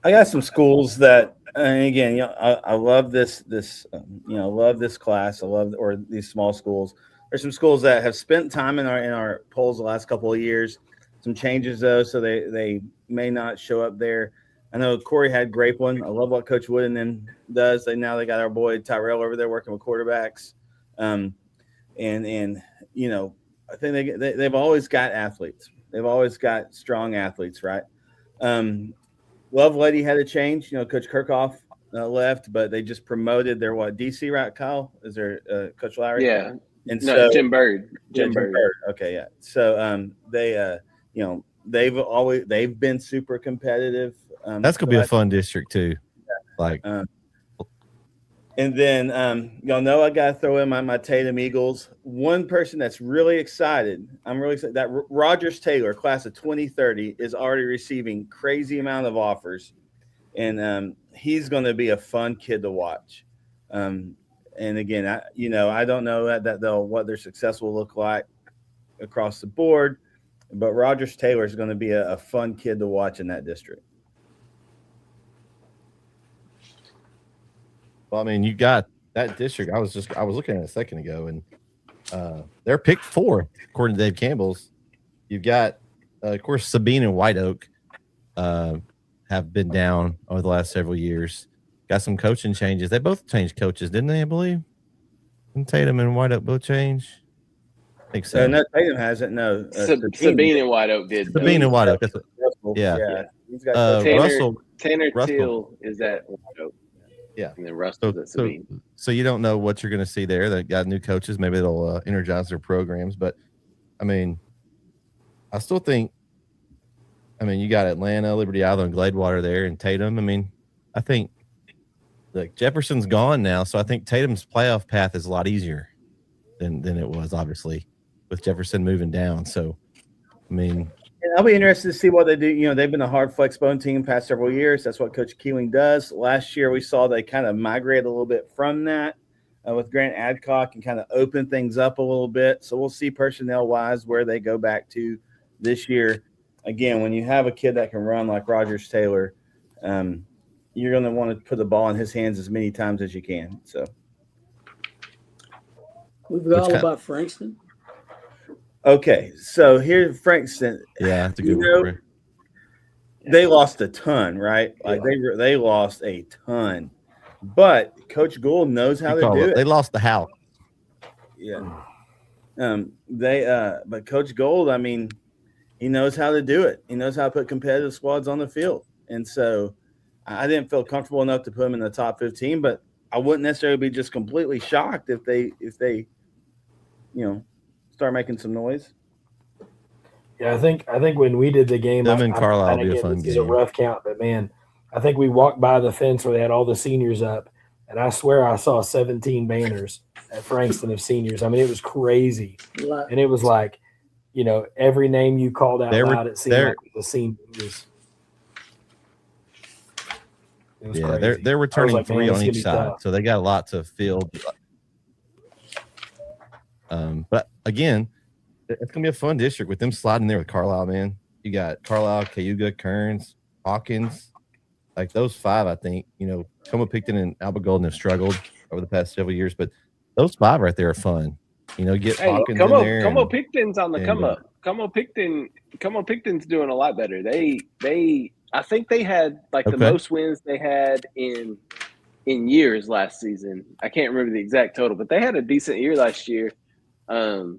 I got some schools that, and again, I love this love this class. I love these small schools. There's some schools that have spent time in our polls the last couple of years. Some changes though, so they may not show up there. I know Corey had Grapeland. I love what Coach Wooden does. They got our boy Tyrell over there working with quarterbacks, and I think they've always got athletes. They've always got strong athletes, right? Lovelady had a change. Coach Kirchhoff left, but they just promoted their DC, right, Kyle? Is there Coach Lowry? Yeah. And no, Jim Bird. Jim Bird. Okay, yeah. So they've been super competitive. That's gonna be a fun district too. Like, and then I gotta throw in my Tatum Eagles. One person that's really excited. I'm really excited that Rogers Taylor, class of 2030, is already receiving crazy amount of offers, and he's going to be a fun kid to watch. And again, I don't know what their success will look like across the board, but Rogers Taylor is going to be a fun kid to watch in that district. Well, I mean, you got that district. I was looking at it a second ago, and they're picked 4 according to Dave Campbell's. You've got, of course, Sabine and White Oak have been down over the last several years. Got some coaching changes. They both changed coaches, didn't they? I believe. Didn't Tatum and White Oak both change? I think so. No, Tatum hasn't. No, Sabine and White Oak did. Sabine and White Oak. That's yeah. He's got Tanner Till is at White Oak. Yeah, and then Russell's at Sabine. So you don't know what you're going to see there. They got new coaches. Maybe they'll energize their programs. But I mean, I still think. I mean, you got Atlanta, Liberty Island, Gladewater there, and Tatum. I mean, I think like Jefferson's gone now, so I think Tatum's playoff path is a lot easier than it was, obviously, with Jefferson moving down. So, I mean, I'll be interested to see what they do. You know, they've been a hard flex bone team past several years. That's what Coach Keeling does. Last year, we saw they kind of migrate a little bit from that with Grant Adcock and kind of open things up a little bit. So we'll see personnel-wise where they go back to this year. Again, when you have a kid that can run like Rogers Taylor, you're going to want to put the ball in his hands as many times as you can. So we forgot all about Frankston. Okay, so here's Frankston. Yeah, that's a good one. They lost a ton, right? Like they lost a ton, but Coach Gould knows how to do it. They lost the house. Yeah. But Coach Gould, I mean, he knows how to do it. He knows how to put competitive squads on the field, and so I didn't feel comfortable enough to put him in the top 15, but I wouldn't necessarily be just completely shocked if they, start making some noise. Yeah, I think when we did the game, them and Carlisle will be a fun game. It's a rough count, but man, I think we walked by the fence where they had all the seniors up, and I swear I saw 17 banners at Frankston of seniors. I mean, it was crazy, and it was like, every name you called out loud, it seemed like the seniors. Yeah, they're returning 3 on each side, so they got a lot to field. But again, it's gonna be a fun district with them sliding there with Carlisle. Man, you got Carlisle, Cayuga, Kearns, Hawkins, like those 5. I think Como Picton and Alba Golden have struggled over the past several years, but those 5 right there are fun. Get Hawkins in there. Como Picton's on the come up. Como Picton's doing a lot better. I think they had the most wins they had in years last season. I can't remember the exact total, but they had a decent year last year. So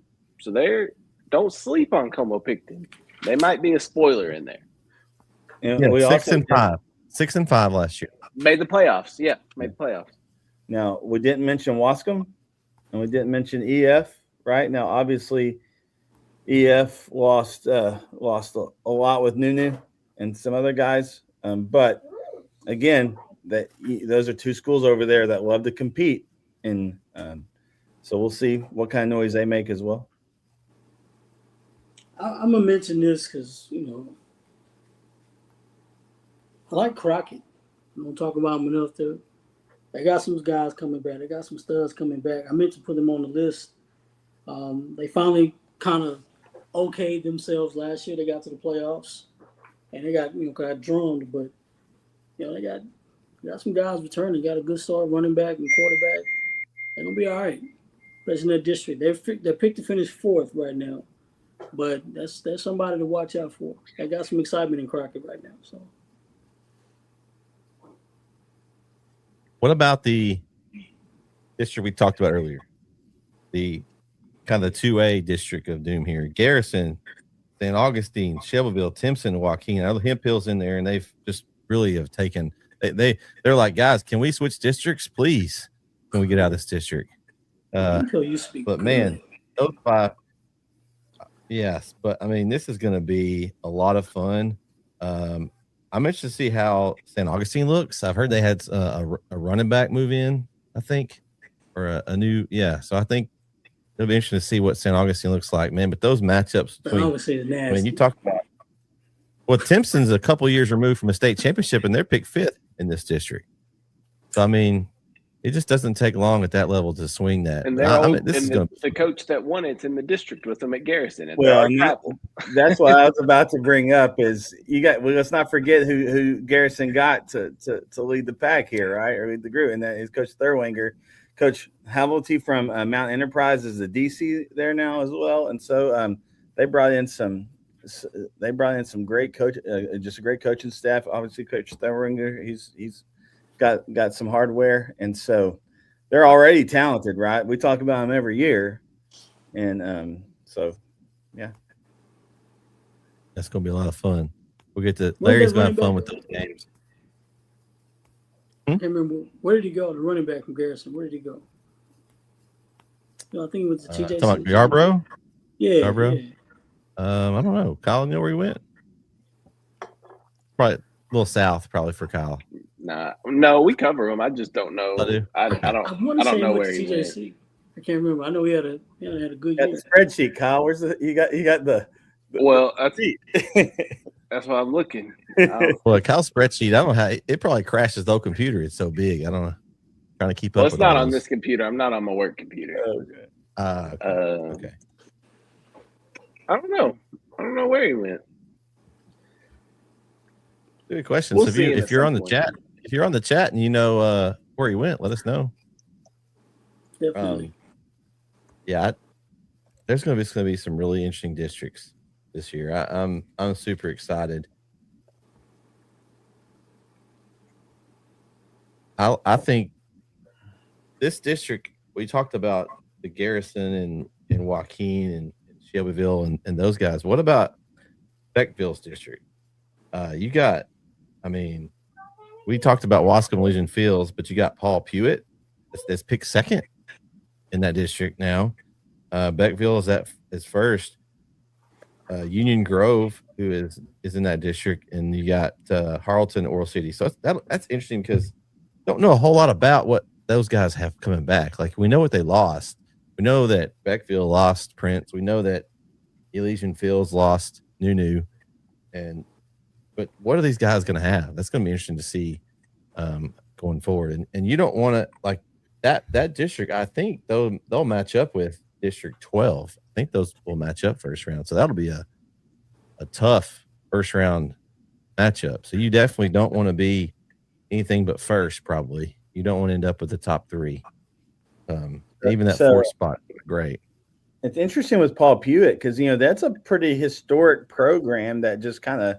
don't sleep on Como Picton. They might be a spoiler in there. We 6-5. 6-5 last year. Made the playoffs. Yeah, made the playoffs. Now, we didn't mention Wascom, and we didn't mention EF. Right now, obviously, EF lost a lot with Nunu and some other guys. But again, those are 2 schools over there that love to compete, and so we'll see what kind of noise they make as well. I'm gonna mention this because I like Crockett. I don't talk about them enough. They got some guys coming back. They got some studs coming back. I meant to put them on the list. They finally kind of okayed themselves last year. They got to the playoffs, and they got got drummed, but they got some guys returning. Got a good start running back and quarterback. They're gonna be all right. Especially in that district, they're picked to finish 4th right now, but that's somebody to watch out for. They got some excitement in Crockett right now. So, what about the district we talked about earlier? The kind of the 2A district of doom here. Garrison, St. Augustine, Shelbyville, Timpson, Joaquin. I know Hemp Hill's in there, and they've just really have taken. They're like, guys, can we switch districts, please? Can we get out of this district? But man, those 5. Yes, but I mean, this is going to be a lot of fun. I'm interested to see how St. Augustine looks. I've heard they had a running back move in, I think, or a new. Yeah, so I think it'll be interesting to see what St. Augustine looks like, man. But those matchups between, you talk about. Well, Timpson's a couple years removed from a state championship, and they're picked 5th in this district. So I mean, it just doesn't take long at that level to swing that. And the coach that won it's in the district with them at Garrison. That's what I was about to bring up is let's not forget who Garrison got to lead the pack here, right? Or lead the group. And that is Coach Thurwinger. Coach Havelty from Mount Enterprise is the DC there now as well. And so they brought in some great coach, just a great coaching staff. Obviously, Coach Thurwinger, he's got some hardware, and so they're already talented, right? We talk about them every year, and so yeah, that's gonna be a lot of fun. We'll get to Larry's gonna have fun with those games. I can't remember where did he go. The running back from Garrison, where did he go? I think it was the TJ. Talking about Yarborough. Yeah, Yarborough. Yeah. I don't know. Kyle, you know where he went? Probably a little south, probably for Kyle. No, we cover him. I just don't know. I don't know where he went. I can't remember. I know he had a good year. The spreadsheet, Kyle. Where's you got the Well, that's why I'm looking. Well, a Kyle spreadsheet, I don't know how it probably crashes the whole computer. It's so big. I don't know. Trying to keep up. Well, it's not on this computer. I'm not on my work computer. Okay. Okay. I don't know. I don't know where he went. Good question. So if you're on the chat, and you know where he went, let us know. Definitely. There's going to be some really interesting districts this year. I'm super excited. I think this district, we talked about the Garrison and Joaquin and Shelbyville and those guys. What about Beckville's district? We talked about Wascom Legion Fields, but you got Paul Pewitt that's picked second in that district now. Beckville is first. Union Grove, who is in that district, and you got Harleton, Oral City. So that's interesting because don't know a whole lot about what those guys have coming back. Like, we know what they lost. We know that Beckville lost Prince. We know that Elysian Fields lost Nunu. But what are these guys going to have? That's going to be interesting to see going forward. And you don't want to, like, that district, I think they'll match up with District 12. I think those will match up first round. So that'll be a tough first round matchup. So you definitely don't want to be anything but first, probably. You don't want to end up with the top three. Even that fourth spot, great. It's interesting with Paul Pewitt because, that's a pretty historic program that just kind of,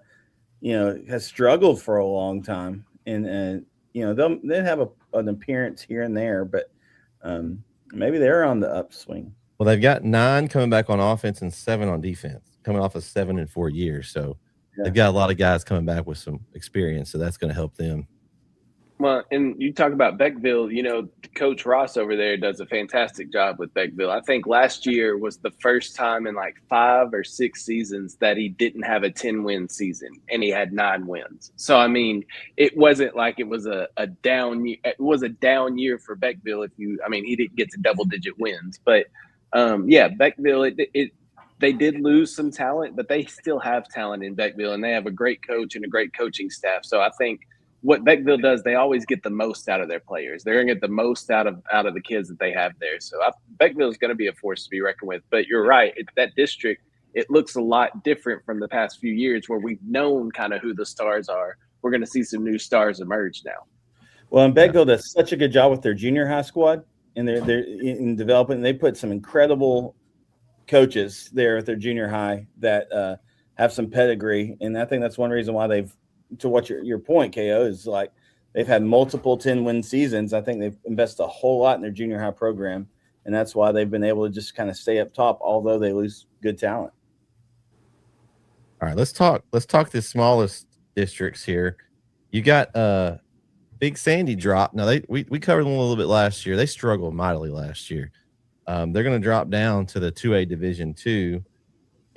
has struggled for a long time. And they'll have an appearance here and there, but maybe they're on the upswing. Well, they've got 9 coming back on offense and 7 on defense, coming off of 7 in 4 years. So they've got a lot of guys coming back with some experience, so that's going to help them. Well, and you talk about Beckville, Coach Ross over there does a fantastic job with Beckville. I think last year was the first time in like 5 or 6 seasons that he didn't have a 10-win season, and he had 9 wins. So, it wasn't like it was a down year. It was a down year for Beckville. He didn't get to double-digit wins. But, Beckville, they did lose some talent, but they still have talent in Beckville, and they have a great coach and a great coaching staff. So I think what Beckville does, they always get the most out of their players. They're going to get the most out of the kids that they have there. So Beckville is going to be a force to be reckoned with. But you're right. That district, it looks a lot different from the past few years where we've known kind of who the stars are. We're going to see some new stars emerge now. Well, and Beckville does such a good job with their junior high squad, and they're in developing. They put some incredible coaches there at their junior high that have some pedigree. And I think that's one reason why they've, to what your point, KO, is like they've had multiple 10-win seasons. I think they've invested a whole lot in their junior high program, and that's why they've been able to just kind of stay up top, although they lose good talent. All right, let's talk the smallest districts here. You got Big Sandy drop. Now we covered them a little bit last year. They struggled mightily last year. They're going to drop down to the 2A Division 2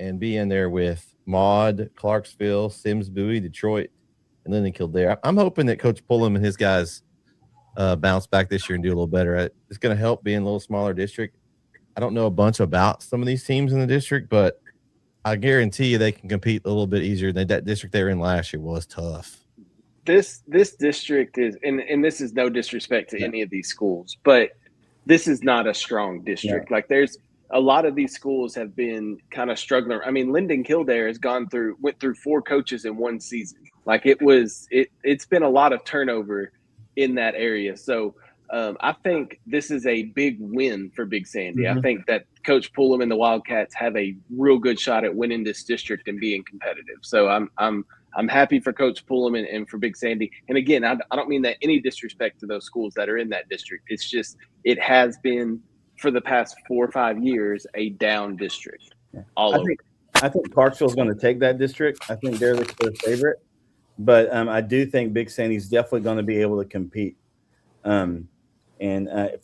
and be in there with Maud, Clarksville, Sims Bowie, Detroit, and Linden Kildare. I'm hoping that Coach Pullum and his guys bounce back this year and do a little better. It's going to help being a little smaller district. I don't know a bunch about some of these teams in the district, but I guarantee you they can compete a little bit easier than that district they were in last year was tough. This district is, and this is no disrespect to any of these schools, but this is not a strong district. Yeah. Like there's a lot of these schools have been kind of struggling. Linden Kildare has went through 4 coaches in one season. Like it's been a lot of turnover in that area. So I think this is a big win for Big Sandy. Mm-hmm. I think that Coach Pullum and the Wildcats have a real good shot at winning this district and being competitive. So I'm happy for Coach Pullum and for Big Sandy. And again, I don't mean that any disrespect to those schools that are in that district. It's just it has been for the past 4 or 5 years a down district all over. I think Clarksville's going to take that district. I think they're the clear favorite. But I do think Big Sandy's definitely going to be able to compete. And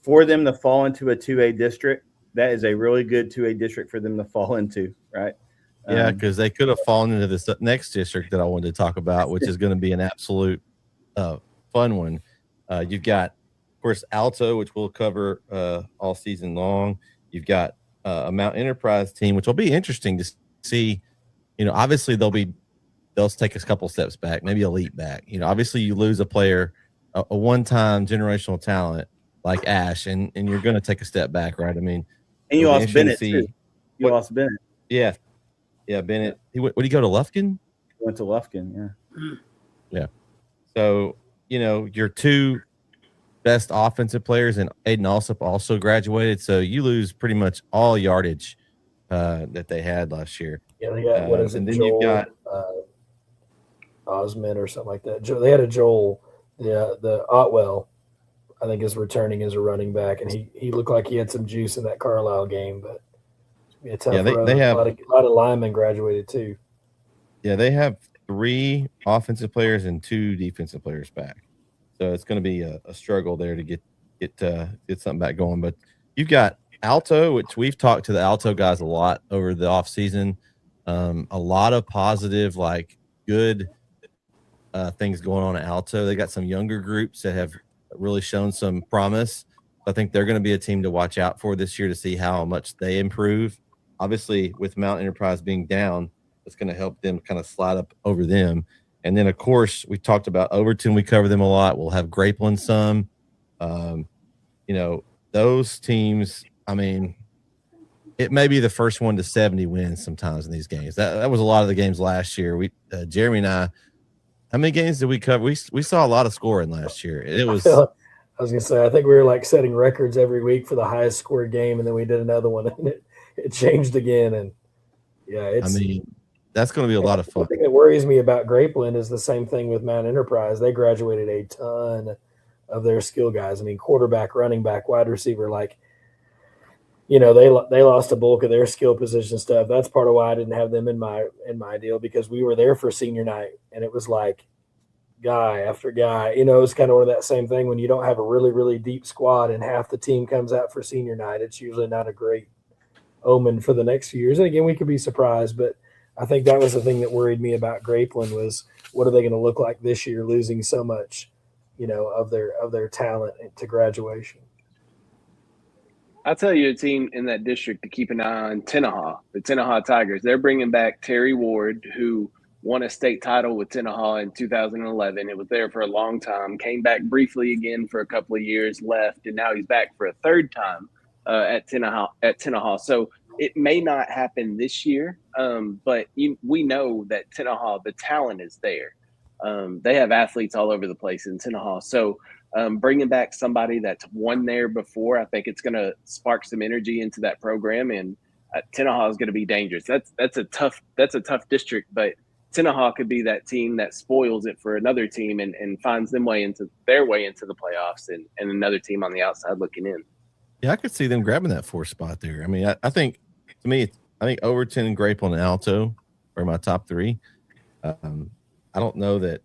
for them to fall into a 2A district, that is a really good 2A district for them to fall into, right? Yeah, because they could have fallen into this next district that I wanted to talk about, which is going to be an absolute fun one. You've got, of course, Alto, which we'll cover all season long. You've got a Mount Enterprise team, which will be interesting to see obviously they'll take a couple steps back, maybe a leap back. Obviously you lose a player, a one-time generational talent like Ash, and you're going to take a step back, right? I mean, and you lost Bennett too. You lost Bennett. Yeah, Bennett. Would he go to Lufkin? He went to Lufkin. Yeah. So your two best offensive players, and Aiden Alsop also graduated. So you lose pretty much all yardage that they had last year. Yeah, they got what is it? And then Joel, you've got Osmond or something like that. They had a Joel. The Otwell, I think, is returning as a running back, and he looked like he had some juice in that Carlisle game. But it's a tough road. They have a lot of linemen graduated too. Yeah, they have 3 offensive players and 2 defensive players back. So it's going to be a struggle there to get something back going. But you've got Alto, which we've talked to the Alto guys a lot over the offseason. A lot of positive, good things going on at Alto. They got some younger groups that have really shown some promise. I think they're going to be a team to watch out for this year to see how much they improve. Obviously, with Mount Enterprise being down, it's going to help them kind of slide up over them. And then, of course, we talked about Overton. We cover them a lot. We'll have Grapeland some. Those teams, I mean, it may be the first one to 70 wins sometimes in these games. That was a lot of the games last year. Jeremy and I, how many games did we cover? We saw a lot of scoring last year. It was. I was going to say, I think we were setting records every week for the highest scored game, and then we did another one, and it changed again. And yeah, that's going to be a lot of fun. The thing that worries me about Grapeland is the same thing with Mount Enterprise. They graduated a ton of their skill guys. I mean, quarterback, running back, wide receiver, they lost a bulk of their skill position stuff. That's part of why I didn't have them in my deal, because we were there for senior night, and it was guy after guy. It's kind of one of that same thing when you don't have a really, really deep squad and half the team comes out for senior night. It's usually not a great omen for the next few years. And again, we could be surprised, but I think that was the thing that worried me about Grapeland was what are they going to look like this year, losing so much, of their talent to graduation. I'll tell you a team in that district to keep an eye on, Tenaha, the Tenaha Tigers. They're bringing back Terry Ward, who won a state title with Tenaha in 2011. It was there for a long time, came back briefly again for a couple of years, left, and now he's back for a third time at Tenaha. So it may not happen this year, but we know that Tenaha, the talent is there. They have athletes all over the place in Tenaha. So bringing back somebody that's won there before, I think it's going to spark some energy into that program. And Tenaha is going to be dangerous. That's a tough district, but Tenaha could be that team that spoils it for another team and finds their way into the playoffs and another team on the outside looking in. Yeah, I could see them grabbing that 4th spot there. I mean, I think to me, I think Overton and Grapeland and Alto are my top 3. I don't know that.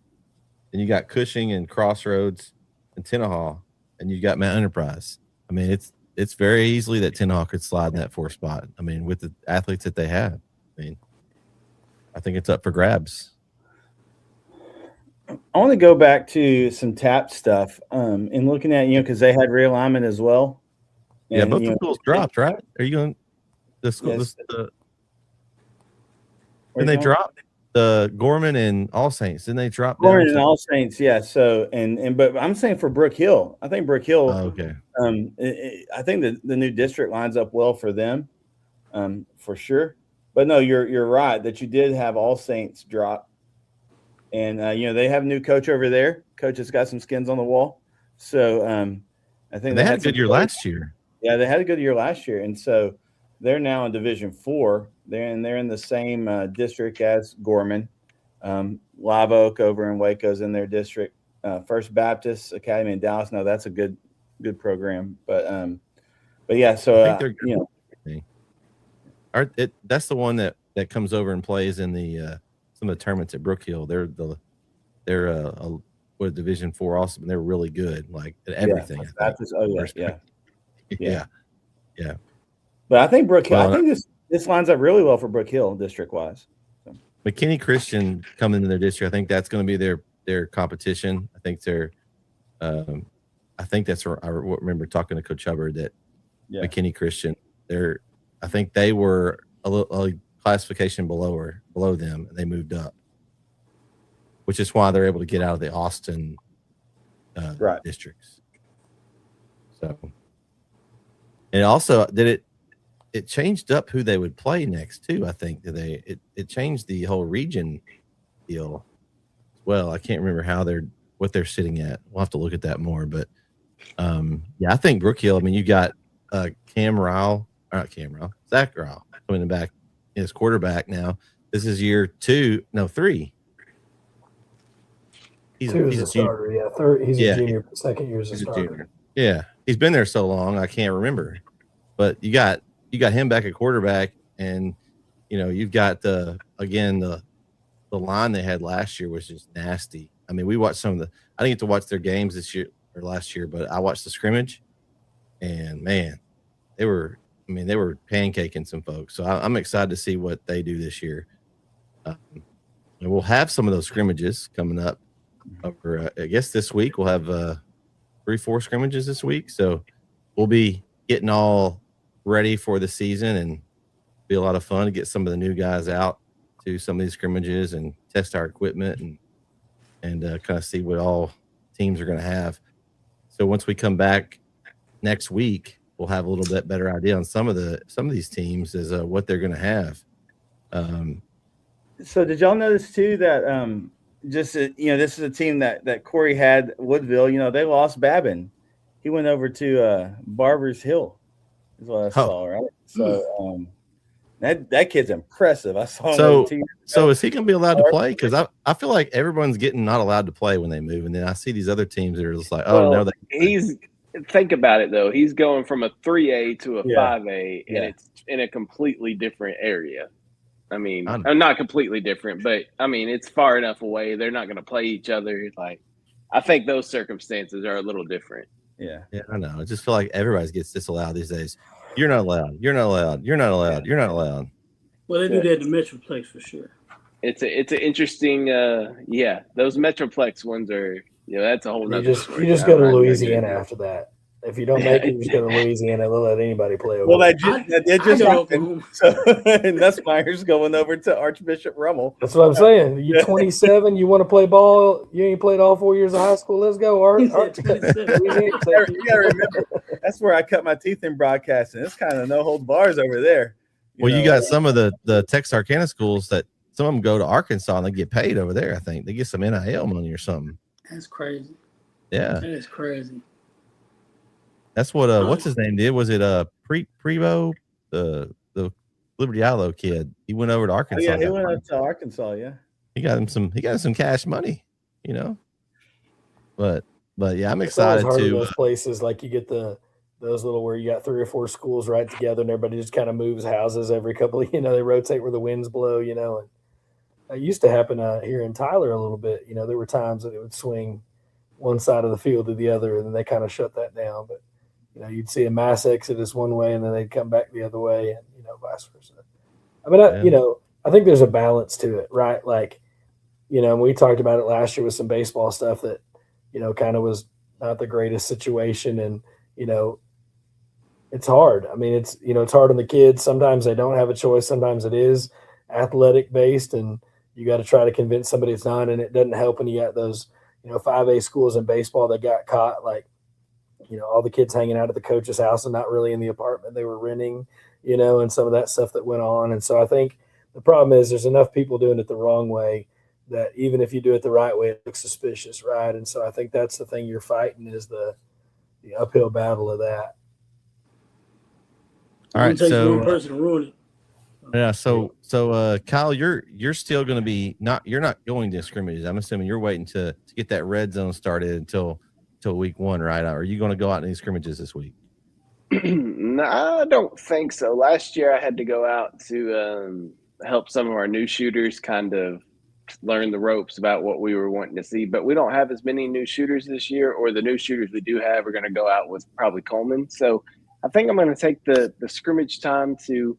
And you got Cushing and Crossroads and Tenaha, and you got Mount Enterprise. I mean, it's very easily that Tenaha could slide in that 4th spot. I mean, with the athletes that they have. I mean, I think it's up for grabs. I want to go back to some TAPPS stuff and looking at, because they had realignment as well. And, yeah, both the schools dropped, right? Are you going the school? Yes. Didn't they drop the Gorman and All Saints? Didn't they drop Gorman and All Saints? Yeah. So but I'm saying for Brook Hill, I think Brook Hill. Okay. I think the new district lines up well for them, for sure. But no, you're right that you did have All Saints drop, and they have a new coach over there. Coach has got some skins on the wall, so I think they had a good year last year. Yeah, they had a good year last year, and so they're now in Division 4. They're in the same district as Gorman. Live Oak over in Waco's in their district. First Baptist Academy in Dallas. No, that's a good program, but yeah. So I think that's the one that comes over and plays in the some of the tournaments at Brook Hill. They're a Division 4 also, and they're really good, at everything. Yeah. But I think Brook Hill. I think this lines up really well for Brook Hill district wise. So. McKinney Christian coming into their district. I think that's going to be their competition. I think that's where I remember talking to Coach Hubbard that McKinney Christian. I think they were a classification below them, and they moved up, which is why they're able to get out of the Austin districts. So, and also it changed up who they would play next too. I think it changed the whole region deal. Well, I can't remember what they're sitting at. We'll have to look at that more. But I think Brook Hill. I mean, you got Zach Ryle coming back as quarterback now. This is year 3. He's a starter. Yeah, third. He's a junior. Second year as a starter. Junior. Yeah, he's been there so long I can't remember. But you got him back at quarterback, and you've got the line they had last year was just nasty. I mean, we watched I didn't get to watch their games this year or last year, but I watched the scrimmage, and man, they were pancaking some folks. So I'm excited to see what they do this year. And we'll have some of those scrimmages coming up over, I guess this week we'll have 3-4 scrimmages this week. So we'll be getting all ready for the season, and be a lot of fun to get some of the new guys out to some of these scrimmages and test our equipment and kind of see what all teams are going to have. So once we come back next week, we'll have a little bit better idea on some of these teams as what they're going to have. So did y'all notice too that this is a team that Corey had, Woodville. They lost Babin. He went over to Barbers Hill, is what I saw, right? So that kid's impressive. I saw him. So is he going to be allowed to play? Because I feel like everyone's getting not allowed to play when they move, and then I see these other teams that are just like, no, think about it though. He's going from a 3A to a 5A, and it's in a completely different area. I mean, not completely different, but I mean, it's far enough away. They're not going to play each other. Like, I think those circumstances are a little different. Yeah, I know. I just feel like everybody gets disallowed these days. You're not allowed. You're not allowed. You're not allowed. You're not allowed. Well, they do that at the Metroplex for sure. It's an interesting. Those Metroplex ones are. That's a whole nother story. You just go to Louisiana after that. If you don't make it, you just go to Louisiana. They'll let anybody play over. Well, that just happened. So, and Nussmeier's going over to Archbishop Rummel. That's what I'm saying. You're 27. You want to play ball? You ain't played all 4 years of high school. Let's go, Art. You got to remember, that's where I cut my teeth in broadcasting. It's kind of no hold bars over there. You got some of the Texarkana schools that some of them go to Arkansas and they get paid over there. I think they get some NIL money or something. That's crazy. Yeah, that is crazy. That's what what's his name did? Was it Prevo, the Liberty Ilo kid? He went over to Arkansas. Oh, yeah, he went up to Arkansas. Yeah, he got some cash money, But yeah, I'm excited to those places like you get those little where you got 3 or 4 schools right together and everybody just kind of moves houses every couple of, they rotate where the winds blow, and it used to happen here in Tyler a little bit. There were times that it would swing one side of the field to the other, and then they kind of shut that down. But you'd see a mass exodus one way, and then they'd come back the other way, and vice versa. I mean, I think there's a balance to it, right? Like, we talked about it last year with some baseball stuff that, kind of was not the greatest situation, and it's hard. I mean, it's hard on the kids. Sometimes they don't have a choice. Sometimes it is athletic based, and you got to try to convince somebody it's not. And it doesn't help when you got those 5A schools in baseball that got caught, like, all the kids hanging out at the coach's house and not really in the apartment they were renting, and some of that stuff that went on. And so I think the problem is there's enough people doing it the wrong way that even if you do it the right way, it looks suspicious, right? And so I think that's the thing you're fighting is the uphill battle of that. All right, so one person to ruin it. Yeah, so Kyle, you're still going to be you're not going to scrimmages. I'm assuming you're waiting to get that red zone started until week 1, right? Or are you going to go out in these scrimmages this week? No, I don't think so. Last year I had to go out to help some of our new shooters kind of learn the ropes about what we were wanting to see, but we don't have as many new shooters this year, or the new shooters we do have are going to go out with probably Coleman. So I think I'm going to take the scrimmage time to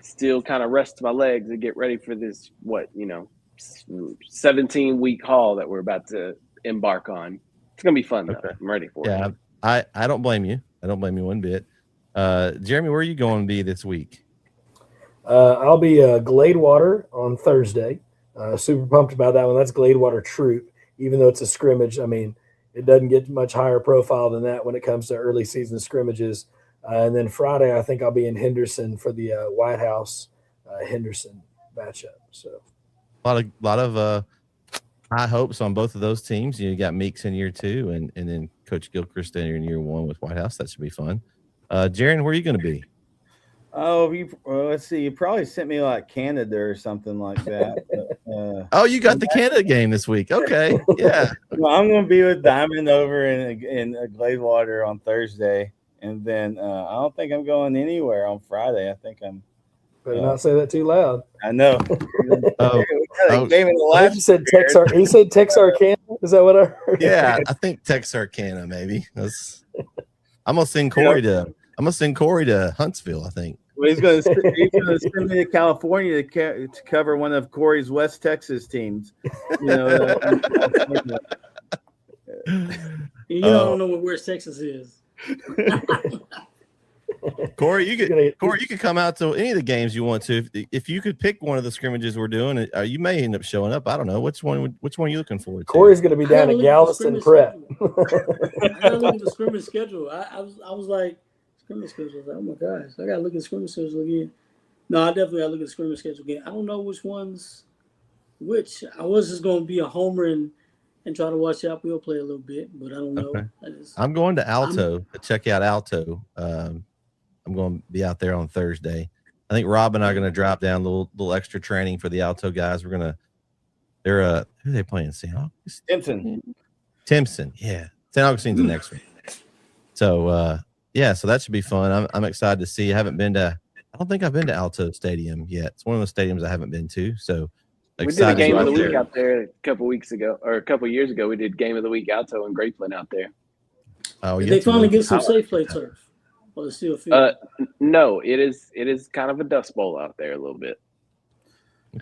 still kind of rest my legs and get ready for this 17-week haul that we're about to embark on. It's gonna be fun though. I'm ready for it. Yeah, I don't blame you. I don't blame you one bit. Jeremy, where are you going to be this week? I'll be Gladewater on Thursday. Super pumped about that one. That's Gladewater Troop, even though it's a scrimmage. I mean, it doesn't get much higher profile than that when it comes to early season scrimmages. And then Friday, I think I'll be in Henderson for the White House Henderson matchup. So a lot of high hopes on both of those teams. You got Meeks in year 2, and then Coach Gilchrist in year 1 with White House. That should be fun. Jarrin, where are you going to be? Oh, let's see. You probably sent me like Canada or something like that. Oh, you got the Canada game this week. Okay, yeah. Well, I'm going to be with Diamond over in Gladewater on Thursday, and then I don't think I'm going anywhere on Friday. I think I'm. Better not say that too loud. I know. He said Texarkana. Is that what I heard? Yeah, I think Texarkana maybe. I'm gonna send Corey to Huntsville. I think. Well, he's going to send me to California to cover one of Corey's West Texas teams. You don't know what West Texas is. Corey, you could come out to any of the games you want to. If you could pick one of the scrimmages we're doing, you may end up showing up. I don't know which one are you looking forward to. Corey's going to be down at Galveston Prep. I gotta look at the scrimmage schedule. I was like, scrimmage schedule. I was like, oh my gosh, I gotta look at the scrimmage schedule again. No, I definitely gotta look at the scrimmage schedule again. I don't know which ones. I was just going to be a homer and try to watch Chapel play a little bit, but I don't know. Okay. I'm going to Alto to check out Alto. I'm going to be out there on Thursday. I think Rob and I are going to drop down a little extra training for the Alto guys. They're who are they playing? St. Augustine? Timpson. Yeah. St. Augustine's the next week. So, so that should be fun. I'm excited to see. I don't think I've been to Alto Stadium yet. It's one of the stadiums I haven't been to. So we did a game of the week out there a couple weeks ago, or a couple years ago. We did game of the week Alto and Grapeland out there. Oh, did they finally get some safe play turf? Or still no, it is kind of a dust bowl out there a little bit.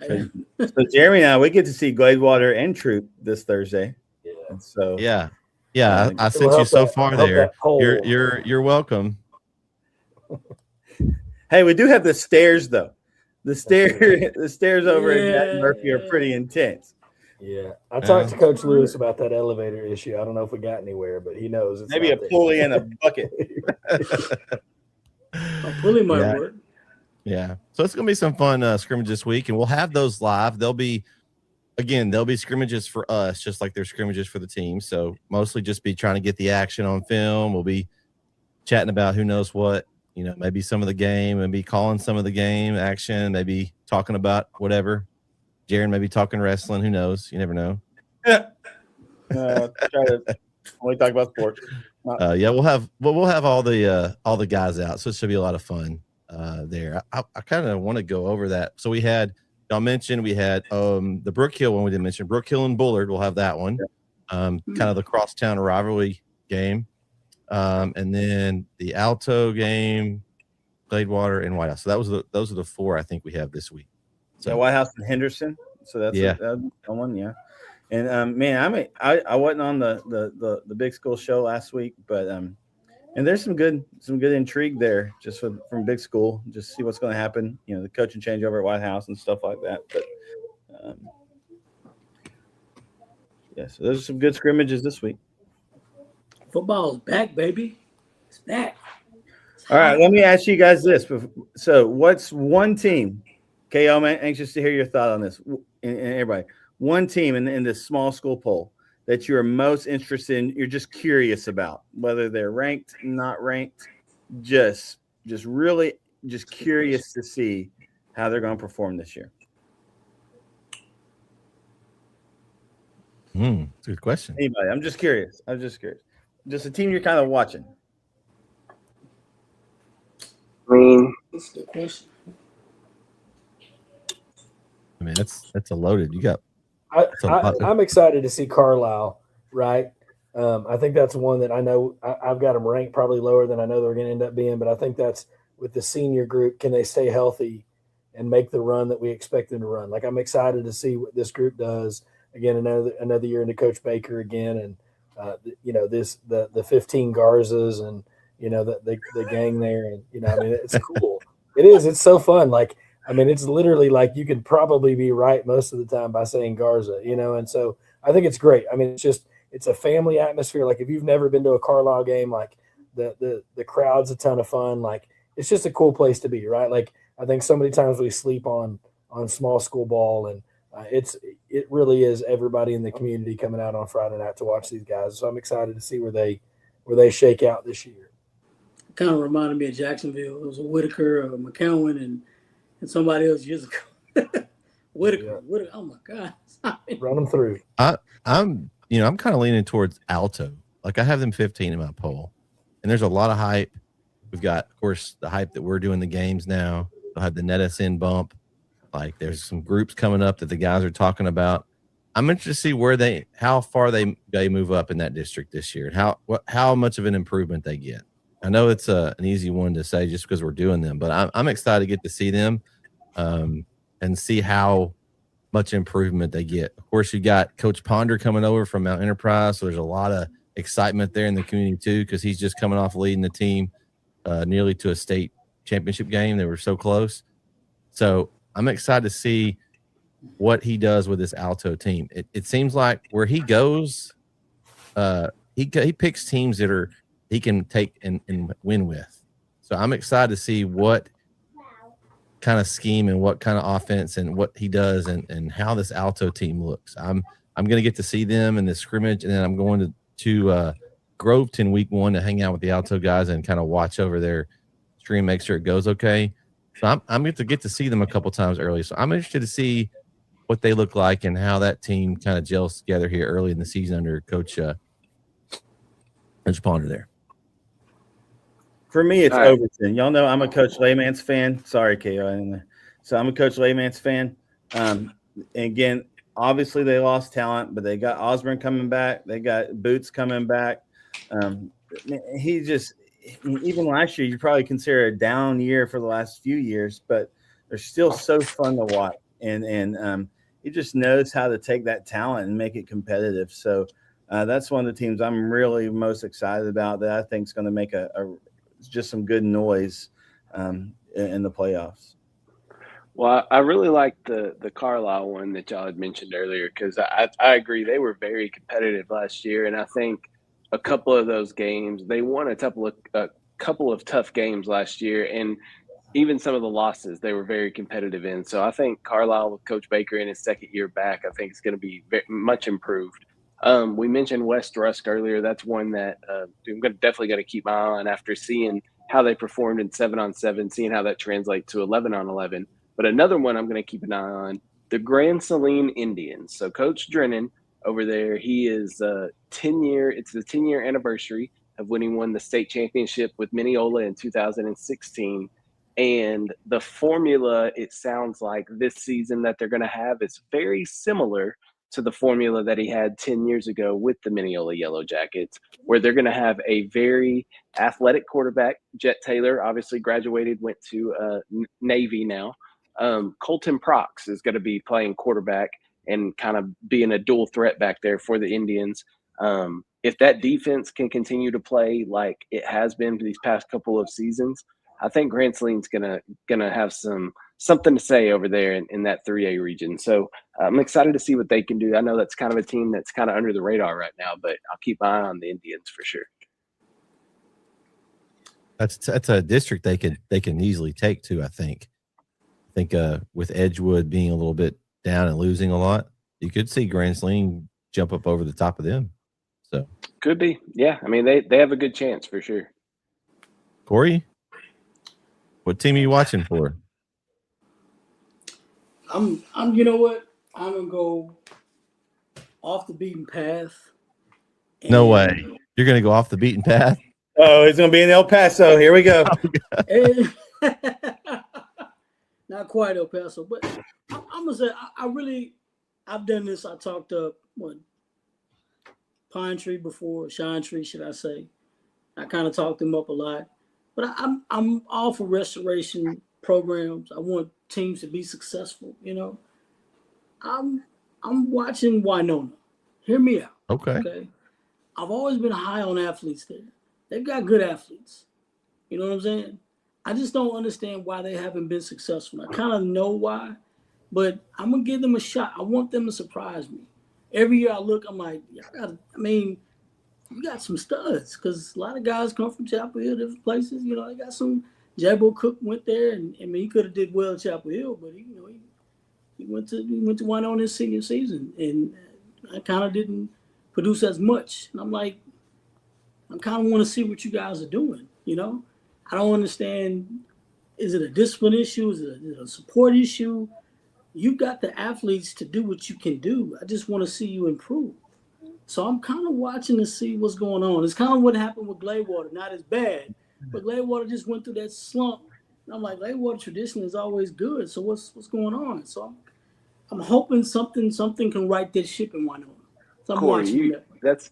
Okay. So Jeremy and I, we get to see Gladewater and Troop this Thursday. Yeah. So I sent you so far there. You're welcome. Hey, we do have the stairs though. The stairs over in Jack Murphy are pretty intense. Yeah, I talked to Coach Lewis about that elevator issue. I don't know if we got anywhere, but he knows. It's maybe a pulley and a bucket. A pulley might work. Yeah, so it's gonna be some fun scrimmages this week, and we'll have those live. They'll be scrimmages for us, just like they're scrimmages for the team. So mostly just be trying to get the action on film. We'll be chatting about who knows what, maybe some of the game, maybe calling some of the game action, maybe talking about whatever. Jarrin maybe talking wrestling. Who knows? You never know. Yeah. Try to only talk about sports. We'll have all the guys out, so it should be a lot of fun there. I kind of want to go over that. So y'all mentioned we had the Brook Hill one we didn't mention. Brook Hill and Bullard. We'll have that one. Kind of the crosstown rivalry game, and then the Alto game, Gladewater and White House. So those are the 4 I think we have this week. So White House and Henderson. So that's one, yeah. And man, I wasn't on the big school show last week, but and there's some good intrigue there just from big school. Just see what's going to happen. The coaching changeover at White House and stuff like that. But so those are some good scrimmages this week. Football's back, baby. It's back. All right, let me ask you guys this. So, what's one team? Okay, I'm anxious to hear your thought on this. And everybody, one team in this small school poll that you are most interested in, you're just curious about, whether they're ranked, not ranked, just really just curious to see how they're going to perform this year. That's a good question. Anybody? I'm just curious. Just a team you're kind of watching. That's a good question. I mean, that's a loaded. You got. I'm excited to see Carlisle. Right. I think that's one that I know I've got them ranked probably lower than I know they're going to end up being. But I think that's with the senior group. Can they stay healthy and make the run that we expect them to run? Like, I'm excited to see what this group does. Again, another year into Coach Baker again, and the 15 Garzas and the gang there, and I mean, it's cool. It is. It's so fun. Like, I mean, it's literally like you could probably be right most of the time by saying Garza, and so I think it's great. I mean, it's a family atmosphere. Like if you've never been to a Carlisle game, like the crowd's a ton of fun. Like it's just a cool place to be, right? Like I think so many times we sleep on small school ball, and it really is everybody in the community coming out on Friday night to watch these guys. So I'm excited to see where they shake out this year. Kind of reminded me of Jacksonville. It was a Whitaker, a McCowan, and somebody else years ago. Whitaker. Oh my God. Run them through. I'm kind of leaning towards Alto. Like I have them 15 in my poll, and there's a lot of hype. We've got, of course, the hype that we're doing the games now. We'll have the NetSN bump. Like there's some groups coming up that the guys are talking about. I'm interested to see how far they move up in that district this year, and how much of an improvement they get. I know it's an easy one to say just because we're doing them, but I'm excited to get to see them and see how much improvement they get. Of course, you got Coach Ponder coming over from Mount Enterprise, so there's a lot of excitement there in the community too, because he's just coming off leading the team nearly to a state championship game. They were so close. So I'm excited to see what he does with this Alto team. It seems like where he goes, he picks teams that he can take and win with. So I'm excited to see what kind of scheme and what kind of offense and what he does and how this Alto team looks. I'm going to get to see them in the scrimmage, and then I'm going to Groveton week 1 to hang out with the Alto guys and kind of watch over their stream, make sure it goes okay. So I'm going to get to see them a couple times early. So I'm interested to see what they look like and how that team kind of gels together here early in the season under Coach Ponder there. For me, it's Overton. Y'all know I'm a Coach Laymans fan. Sorry, KO. So I'm a Coach Laymans fan. And again, obviously they lost talent, but they got Osborne coming back. They got Boots coming back. Even last year, you probably consider a down year for the last few years, but they're still so fun to watch. And he just knows how to take that talent and make it competitive. So that's one of the teams I'm really most excited about that I think is going to make just some good noise in the playoffs. Well, I really like the Carlisle one that y'all had mentioned earlier, because I agree they were very competitive last year, and I think a couple of those games they won a couple of tough games last year, and even some of the losses they were very competitive in. So I think Carlisle with Coach Baker in his second year back, I think it's going to be much improved. We mentioned West Rusk earlier. That's one that I'm definitely going to keep my eye on after seeing how they performed in 7-on-7, seeing how that translates to 11-on-11. But another one I'm going to keep an eye on, the Grand Saline Indians. So Coach Drennan over there, he is 10-year. It's the 10-year anniversary of when he won the state championship with Mineola in 2016. And the formula, it sounds like this season that they're going to have is very similar to the formula that he had 10 years ago with the Mineola Yellow Jackets, where they're going to have a very athletic quarterback. Jet Taylor obviously graduated, went to Navy now. Colton Prox is going to be playing quarterback and kind of being a dual threat back there for the Indians. If that defense can continue to play like it has been for these past couple of seasons, I think Grand Saline's gonna have something to say over there in that 3A region. So I'm excited to see what they can do. I know that's kind of a team that's kind of under the radar right now, but I'll keep my eye on the Indians for sure. That's a district they can easily take too. I think with Edgewood being a little bit down and losing a lot, you could see Grand Saline jump up over the top of them. So could be, yeah. I mean, they have a good chance for sure. Corey, what team are you watching for? I'm you know what? I'm gonna go off the beaten path. No way. You're gonna go off the beaten path? Oh, it's gonna be in El Paso. Here we go. Not quite El Paso, but I'm gonna say I've done this. I talked up Pine Tree before, Shine Tree, should I say. I kind of talked them up a lot. But I'm all for restoration programs. I want teams to be successful, you know. I'm watching Winona. Hear me out. Okay. I've always been high on athletes there. They've got good athletes. You know what I'm saying? I just don't understand why they haven't been successful. I kind of know why, but I'm gonna give them a shot. I want them to surprise me. Every year I look, I'm like, you got some studs because a lot of guys come from Chapel Hill, different places. You know, they got some. Jabbo Cook went there, and I mean, he could have did well at Chapel Hill, but he went to one on his senior season, and I kind of didn't produce as much. And I'm like, I kind of want to see what you guys are doing. You know, I don't understand. Is it a discipline issue? Is it a support issue? You've got the athletes to do what you can do. I just want to see you improve. So I'm kind of watching to see what's going on. It's kind of what happened with Gladewater. Not as bad, but Gladewater just went through that slump. And I'm like, Gladewater tradition is always good. So what's going on? So I'm hoping something can right this ship in Winona. So I'm Corey, that's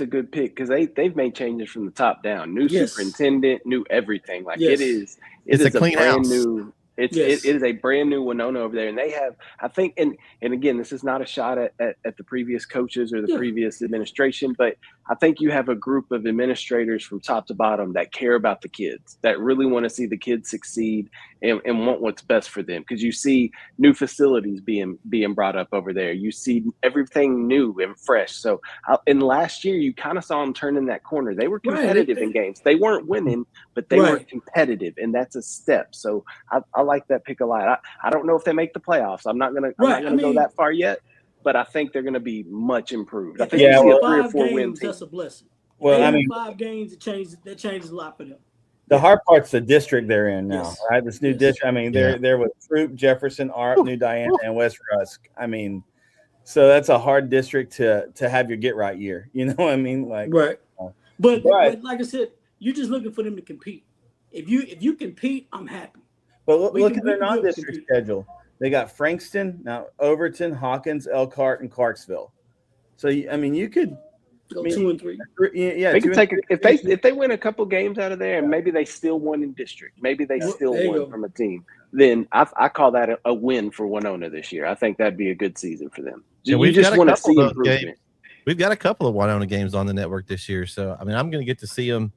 a good pick because they've made changes from the top down. New superintendent, new everything. Like it is a brand house. new. It is a brand new Winona over there, and they have, I think, and again, this is not a shot at the previous coaches or the previous administration, but I think you have a group of administrators from top to bottom that care about the kids, that really want to see the kids succeed and want what's best for them. Because you see new facilities being brought up over there, you see everything new and fresh. So in last year, you kind of saw them turning that corner. They were competitive in games. They weren't winning, but they were competitive, and that's a step. So I like that pick a lot. I don't know if they make the playoffs. I'm not gonna go that far yet, but I think they're gonna be much improved. I think you see a 3 or 4 win team. That's a blessing. Well, 5 games, it changes a lot for them. The hard part's the district they're in now, right? This new district. I mean, they're with Troop, Jefferson, Arp, New Diana, and West Rusk. I mean, so that's a hard district to have your get right year. You know what I mean? Like, but like I said, you're just looking for them to compete. If you compete, I'm happy. But look at their non-district schedule. They got Frankston, now Overton, Hawkins, Elkhart, and Clarksville. So I mean, you could go 2 and 3. Yeah, they could take if they win a couple games out of there, and maybe they still won in district. Maybe they still won from a team. Then I call that a win for Winona this year. I think that'd be a good season for them. Yeah, we just want to see improvement. We've got a couple of Winona games on the network this year, so I mean, I'm going to get to see them.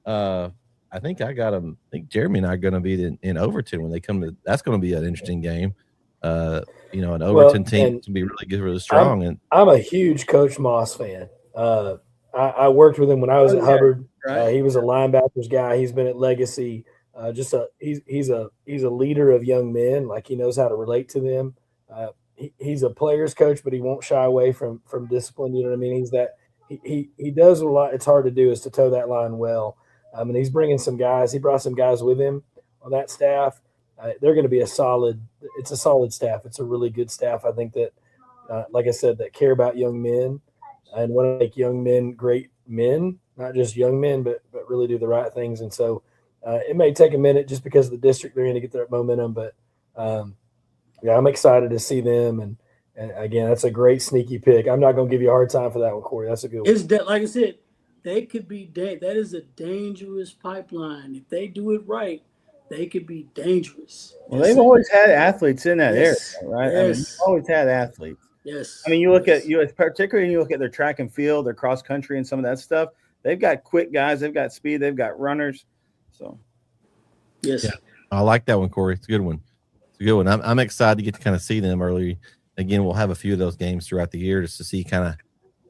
I think I got them. I think Jeremy and I are going to be in Overton when they come to. That's going to be an interesting game. An Overton team to be really good, really strong. I'm a huge Coach Moss fan. I worked with him when I was at Hubbard. He was a linebackers guy. He's been at Legacy. He's a leader of young men. Like, he knows how to relate to them. He's a player's coach, but he won't shy away from discipline. You know what I mean? He does a lot. It's hard to do is to toe that line well. And he's bringing some guys. He brought some guys with him on that staff. They're going to be it's a solid staff. It's a really good staff. I think that, like I said, that care about young men and want to make young men great men, not just young men, but really do the right things. And so it may take a minute just because of the district they're in to get their momentum. But, I'm excited to see them. And again, that's a great sneaky pick. I'm not going to give you a hard time for that one, Corey. That's a good one. Like I said, they could be that is a dangerous pipeline. If they do it right, they could be dangerous. Well, they've always had athletes in that area, right? Yes. I mean, they've always had athletes. Yes. I mean, you look at particularly you look at their track and field, their cross country, and some of that stuff. They've got quick guys. They've got speed. They've got runners. So, yes, I like that one, Corey. It's a good one. It's a good one. I'm excited to get to kind of see them early. Again, we'll have a few of those games throughout the year just to see kind of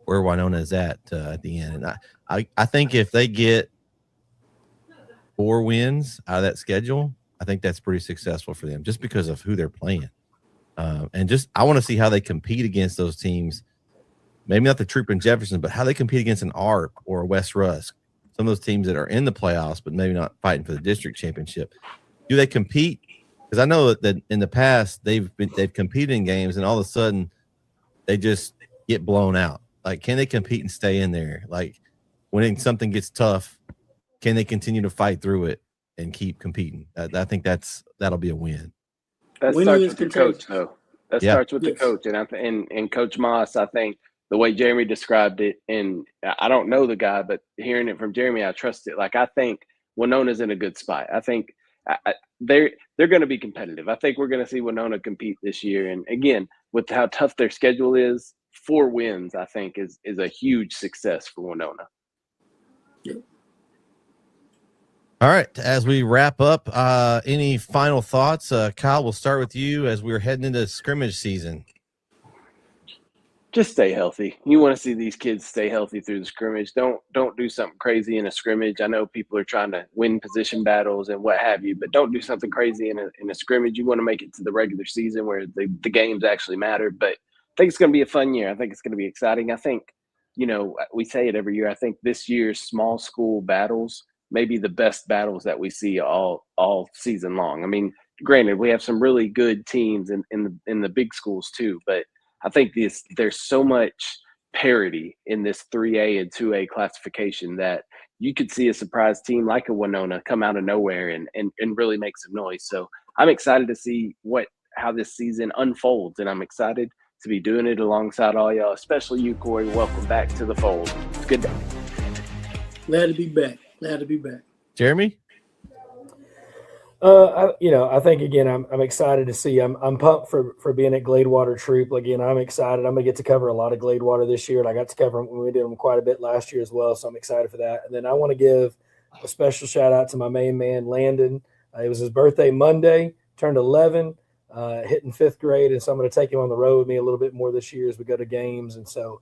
where Winona is at the end. And I think if they get 4 wins out of that schedule, I think that's pretty successful for them just because of who they're playing. And just I want to see how they compete against those teams. Maybe not the Troop and Jefferson, but how they compete against an ARP or a West Rusk. Some of those teams that are in the playoffs, but maybe not fighting for the district championship. Do they compete? Because I know that in the past they've competed in games and all of a sudden they just get blown out. Like, can they compete and stay in there? Like, when something gets tough, can they continue to fight through it and keep competing? I think that'll be a win. That starts with the coach, though. That starts with the coach, and Coach Moss. I think the way Jeremy described it, and I don't know the guy, but hearing it from Jeremy, I trust it. Like, I think Winona's in a good spot. I think they're going to be competitive. I think we're going to see Winona compete this year, and again, with how tough their schedule is, 4 wins, I think, is a huge success for Winona. All All right. As we wrap up, any final thoughts? Kyle, we'll start with you as we're heading into scrimmage season. Just stay healthy. You want to see these kids stay healthy through the scrimmage. Don't do something crazy in a scrimmage. I know people are trying to win position battles and what have you, but don't do something crazy in a scrimmage. You want to make it to the regular season where the games actually matter. But I think it's going to be a fun year. I think it's going to be exciting. I think, we say it every year. I think this year's small school battles may be the best battles that we see all season long. I mean, granted, we have some really good teams in the big schools too, but I think there's so much parity in this 3A and 2A classification that you could see a surprise team like a Winona come out of nowhere and really make some noise. So I'm excited to see how this season unfolds, and I'm excited to be doing it alongside all y'all, especially you, Corey. Welcome back to the fold. It's good day. Glad to be back. Jeremy? I think again, I'm excited to see. I'm pumped for being at Gladewater Troop. Again, I'm excited. I'm gonna get to cover a lot of Gladewater this year, and I got to cover them when we did them quite a bit last year as well. So I'm excited for that. And then I want to give a special shout out to my main man Landon. It was his birthday Monday. Turned 11, hitting 5th grade, and so I'm going to take him on the road with me a little bit more this year as we go to games. And so,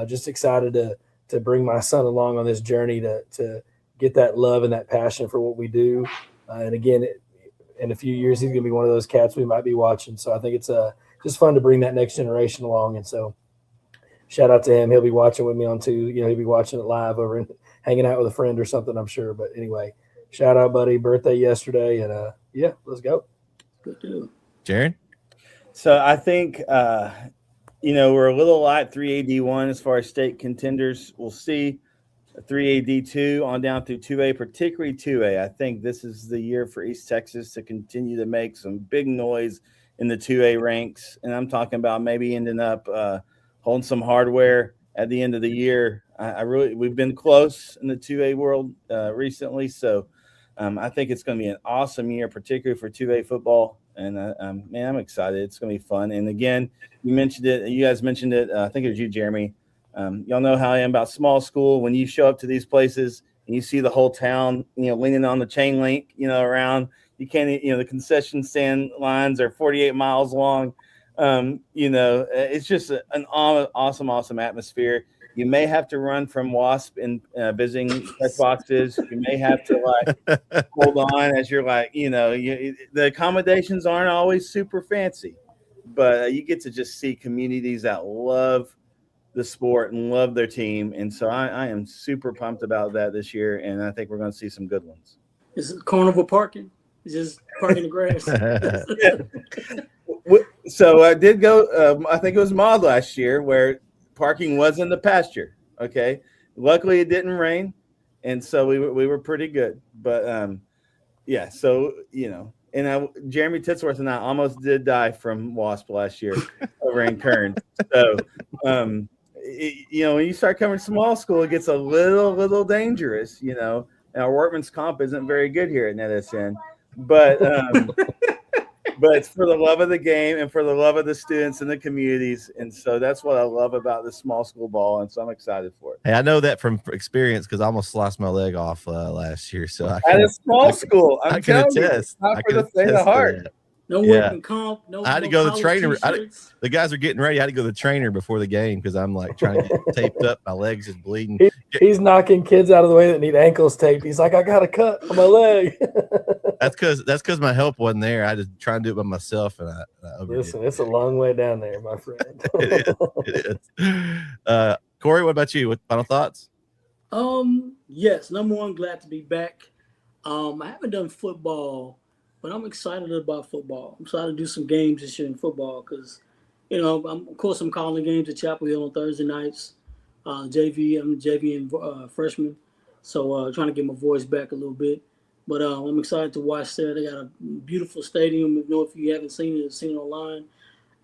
just excited to bring my son along on this journey to get that love and that passion for what we do. And again, in a few years, he's going to be one of those cats we might be watching. So I think it's just fun to bring that next generation along. And so shout out to him. He'll be watching with me on too. He'll be watching it live over and hanging out with a friend or something, I'm sure. But anyway, shout out, buddy. Birthday yesterday. And yeah, let's go. Good deal. Jarrin? So I think, we're a little light 3AD1 as far as state contenders. We'll see 3AD2 on down through 2A, particularly 2A. I think this is the year for East Texas to continue to make some big noise in the 2A ranks. And I'm talking about maybe ending up holding some hardware at the end of the year. We've been close in the 2A world recently. So I think it's going to be an awesome year, particularly for 2A football. And I'm excited. It's going to be fun. And again, you guys mentioned it. I think it was you, Jeremy. Y'all know how I am about small school. When you show up to these places and you see the whole town, leaning on the chain link, around, you can't, the concession stand lines are 48 miles long. It's just an awesome atmosphere. You may have to run from WASP and visiting press boxes. You may have to hold on as you're the accommodations aren't always super fancy, but you get to just see communities that love the sport and love their team. And so I am super pumped about that this year. And I think we're going to see some good ones. Is it carnival parking? Is just parking the grass? So I did go, I think it was Maud last year where parking was in the pasture. Okay. Luckily it didn't rain. And so we were pretty good, but so, and Jeremy Titsworth and I almost did die from WASP last year over in Kern. So, when you start covering small school, it gets a little dangerous, and our workman's comp isn't very good here at NetSN, but it's for the love of the game and for the love of the students and the communities. And so that's what I love about this small school ball. And so I'm excited for it. Hey, I know that from experience because I almost sliced my leg off last year. So at a small school, I can attest. Not for the faint of heart. No working comp. I had to go to the trainer. The guys are getting ready. I had to go to the trainer before the game because I'm trying to get taped up. My leg's just bleeding. He's knocking kids out of the way that need ankles taped. He's like, I got a cut on my leg. That's because my help wasn't there. I just try and do it by myself, and I listen. It's a long way down there, my friend. It is. Corey, what about you? What final thoughts? Yes. Number one, glad to be back. I haven't done football, but I'm excited about football. I'm excited to do some games this year in football because, I'm calling games at Chapel Hill on Thursday nights. JV and freshman, so trying to get my voice back a little bit. But I'm excited to watch there. They got a beautiful stadium. If you haven't seen it online.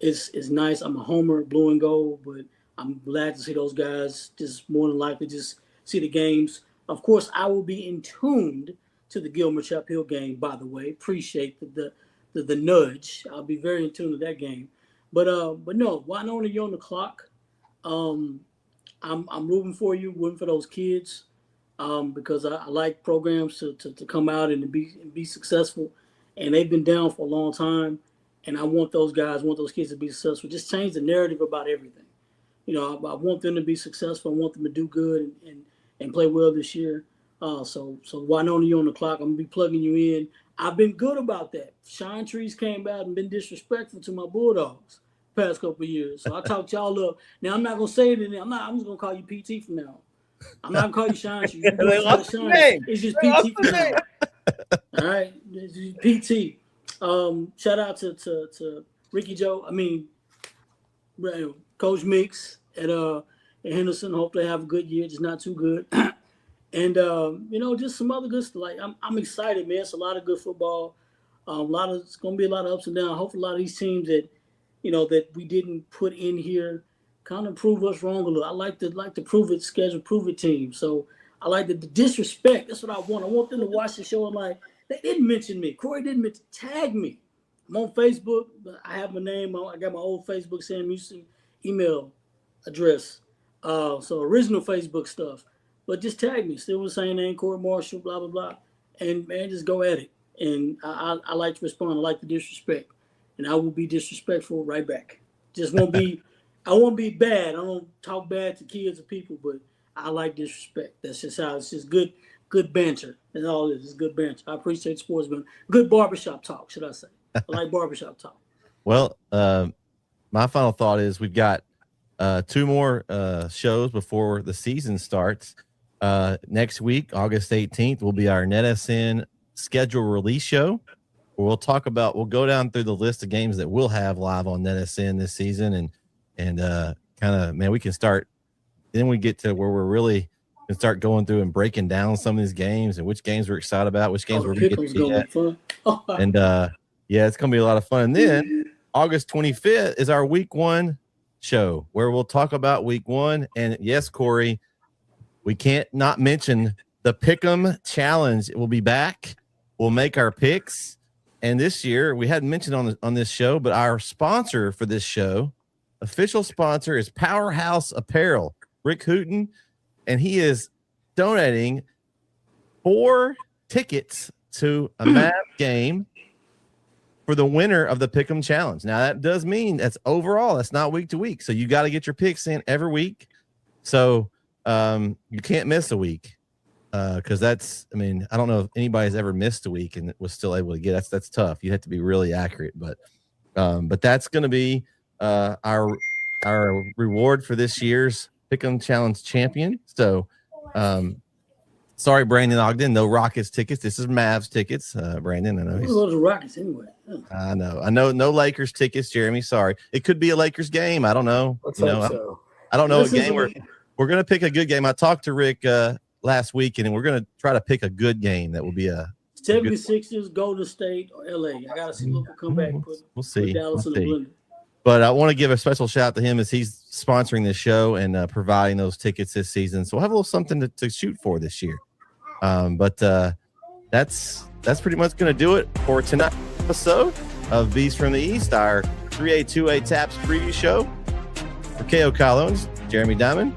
It's nice. I'm a homer, blue and gold, but I'm glad to see those guys. Just more than likely, just see the games. Of course, I will be in tuned to the Gilmer Chapel Hill game. By the way, appreciate the nudge. I'll be very in tune to that game. But no, Winona, you're on the clock. I'm rooting for you, rooting for those kids. because I like programs to come out and be successful, and they've been down for a long time, and I want those kids to be successful. Just change the narrative about everything. I want them to be successful. I want them to do good and play well this year. So Winona, you on the clock. I'm gonna be plugging you in. I've been good about that. Shine Trees came out and been disrespectful to my Bulldogs the past couple of years. So I talked y'all up. Now I'm not gonna say anything. I'm just gonna call you PT from now on. I'm not gonna call you Shine Trees. They lost the name. It's just PT from now on. All right, it's just PT. Shout out to Ricky Joe. Coach Mix at Henderson. Hope they have a good year, just not too good. And just some other good stuff. Like I'm excited, man. It's a lot of good football. It's gonna be a lot of ups and downs. Hopefully, a lot of these teams that that we didn't put in here kind of prove us wrong a little. I like the prove it schedule, prove it team. So I like the disrespect. That's what I want. I want them to watch the show and like they didn't mention me. Corey didn't tag me. I'm on Facebook. I have my name. I got my old Facebook Sam Houston email address. So original Facebook stuff. But just tag me. Still the same name, Corey Marshall, blah, blah, blah. And, man, just go at it. And I like to respond. I like the disrespect. And I will be disrespectful right back. Just won't be – I won't be bad. I don't talk bad to kids or people, but I like disrespect. That's just how – it's just good banter. That's all it is. It's good banter. I appreciate sports, but good barbershop talk, should I say. I like barbershop talk. Well, my final thought is we've got 2 more shows before the season starts. Next week, August 18th, will be our NetSN schedule release show. We'll go down through the list of games that we'll have live on NetSN this season and kind of, man, we can start. Then we get to where we're really can start going through and breaking down some of these games and which games we're excited about, which games we're going to get fun. And yeah, it's going to be a lot of fun. And then August 25th is our week 1 show where we'll talk about week 1. And yes, Corey, we can't not mention the Pick'em Challenge. It will be back. We'll make our picks. And this year, we hadn't mentioned on this show, but our sponsor for this show, official sponsor, is Powerhouse Apparel, Rick Hooten, and he is donating 4 tickets to a Mavs game for the winner of the Pick'em Challenge. Now, that does mean that's overall. That's not week to week. So you got to get your picks in every week. So you can't miss a week because I don't know if anybody's ever missed a week and was still able to get. That's tough. You have to be really accurate. But that's going to be our reward for this year's Pick'em Challenge champion. So sorry, Brandon Ogden, no Rockets tickets. This is Mavs tickets. Brandon, I know he's those are Rockets anyway. I know no Lakers tickets, Jeremy. Sorry. It could be a Lakers game. I don't know. Let's hope so. I don't know what game we're going to pick a good game. I talked to Rick last week, and we're going to try to pick a good game that will be a 76ers, Golden State, or LA. I got to see Luka come back. We'll see. Dallas in the blender. But I want to give a special shout out to him as he's sponsoring this show and providing those tickets this season. So we'll have a little something to shoot for this year. But that's pretty much going to do it for tonight's episode of bEast from the East, our 3A2A TAPPS preview show. For KO Kyle Owens, Jeremy Deimund,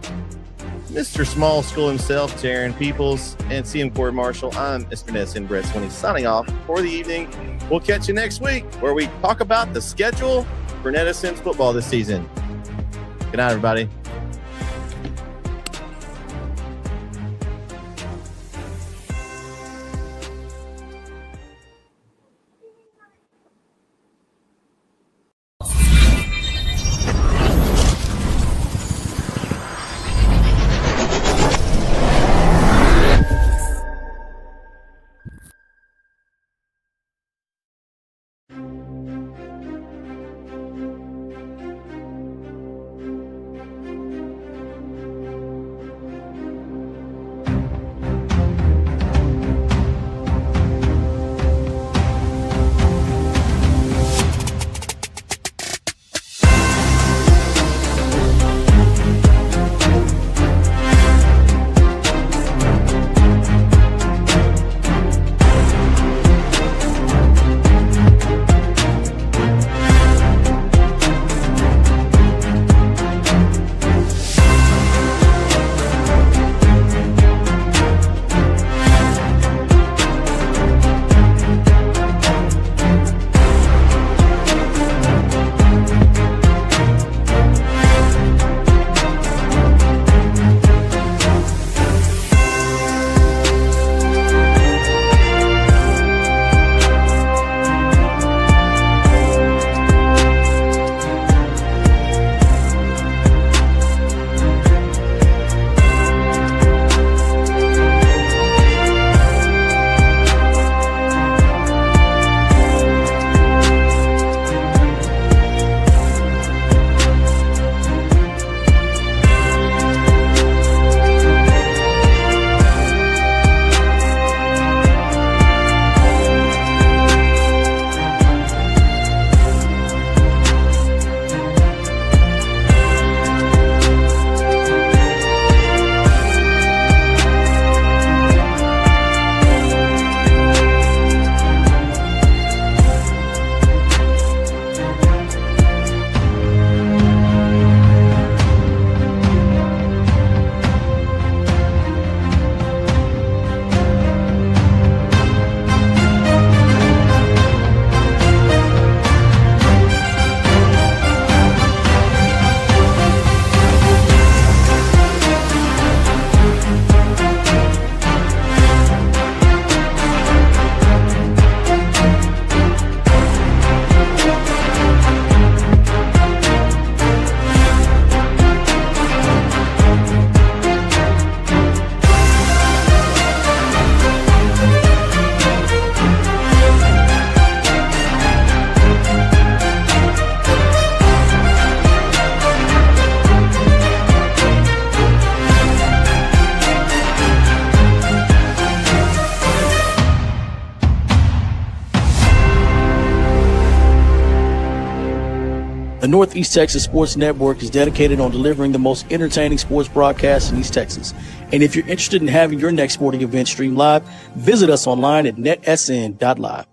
Mr. Small School himself, Jarrin Peoples, and CM Corey Marshall, I'm Mr. NetSN Bret Swinney signing off for the evening. We'll catch you next week where we talk about the schedule for NetSN's football this season. Good night, everybody. The Northeast Texas Sports Network is dedicated on delivering the most entertaining sports broadcasts in East Texas. And if you're interested in having your next sporting event streamed live, visit us online at netsn.live.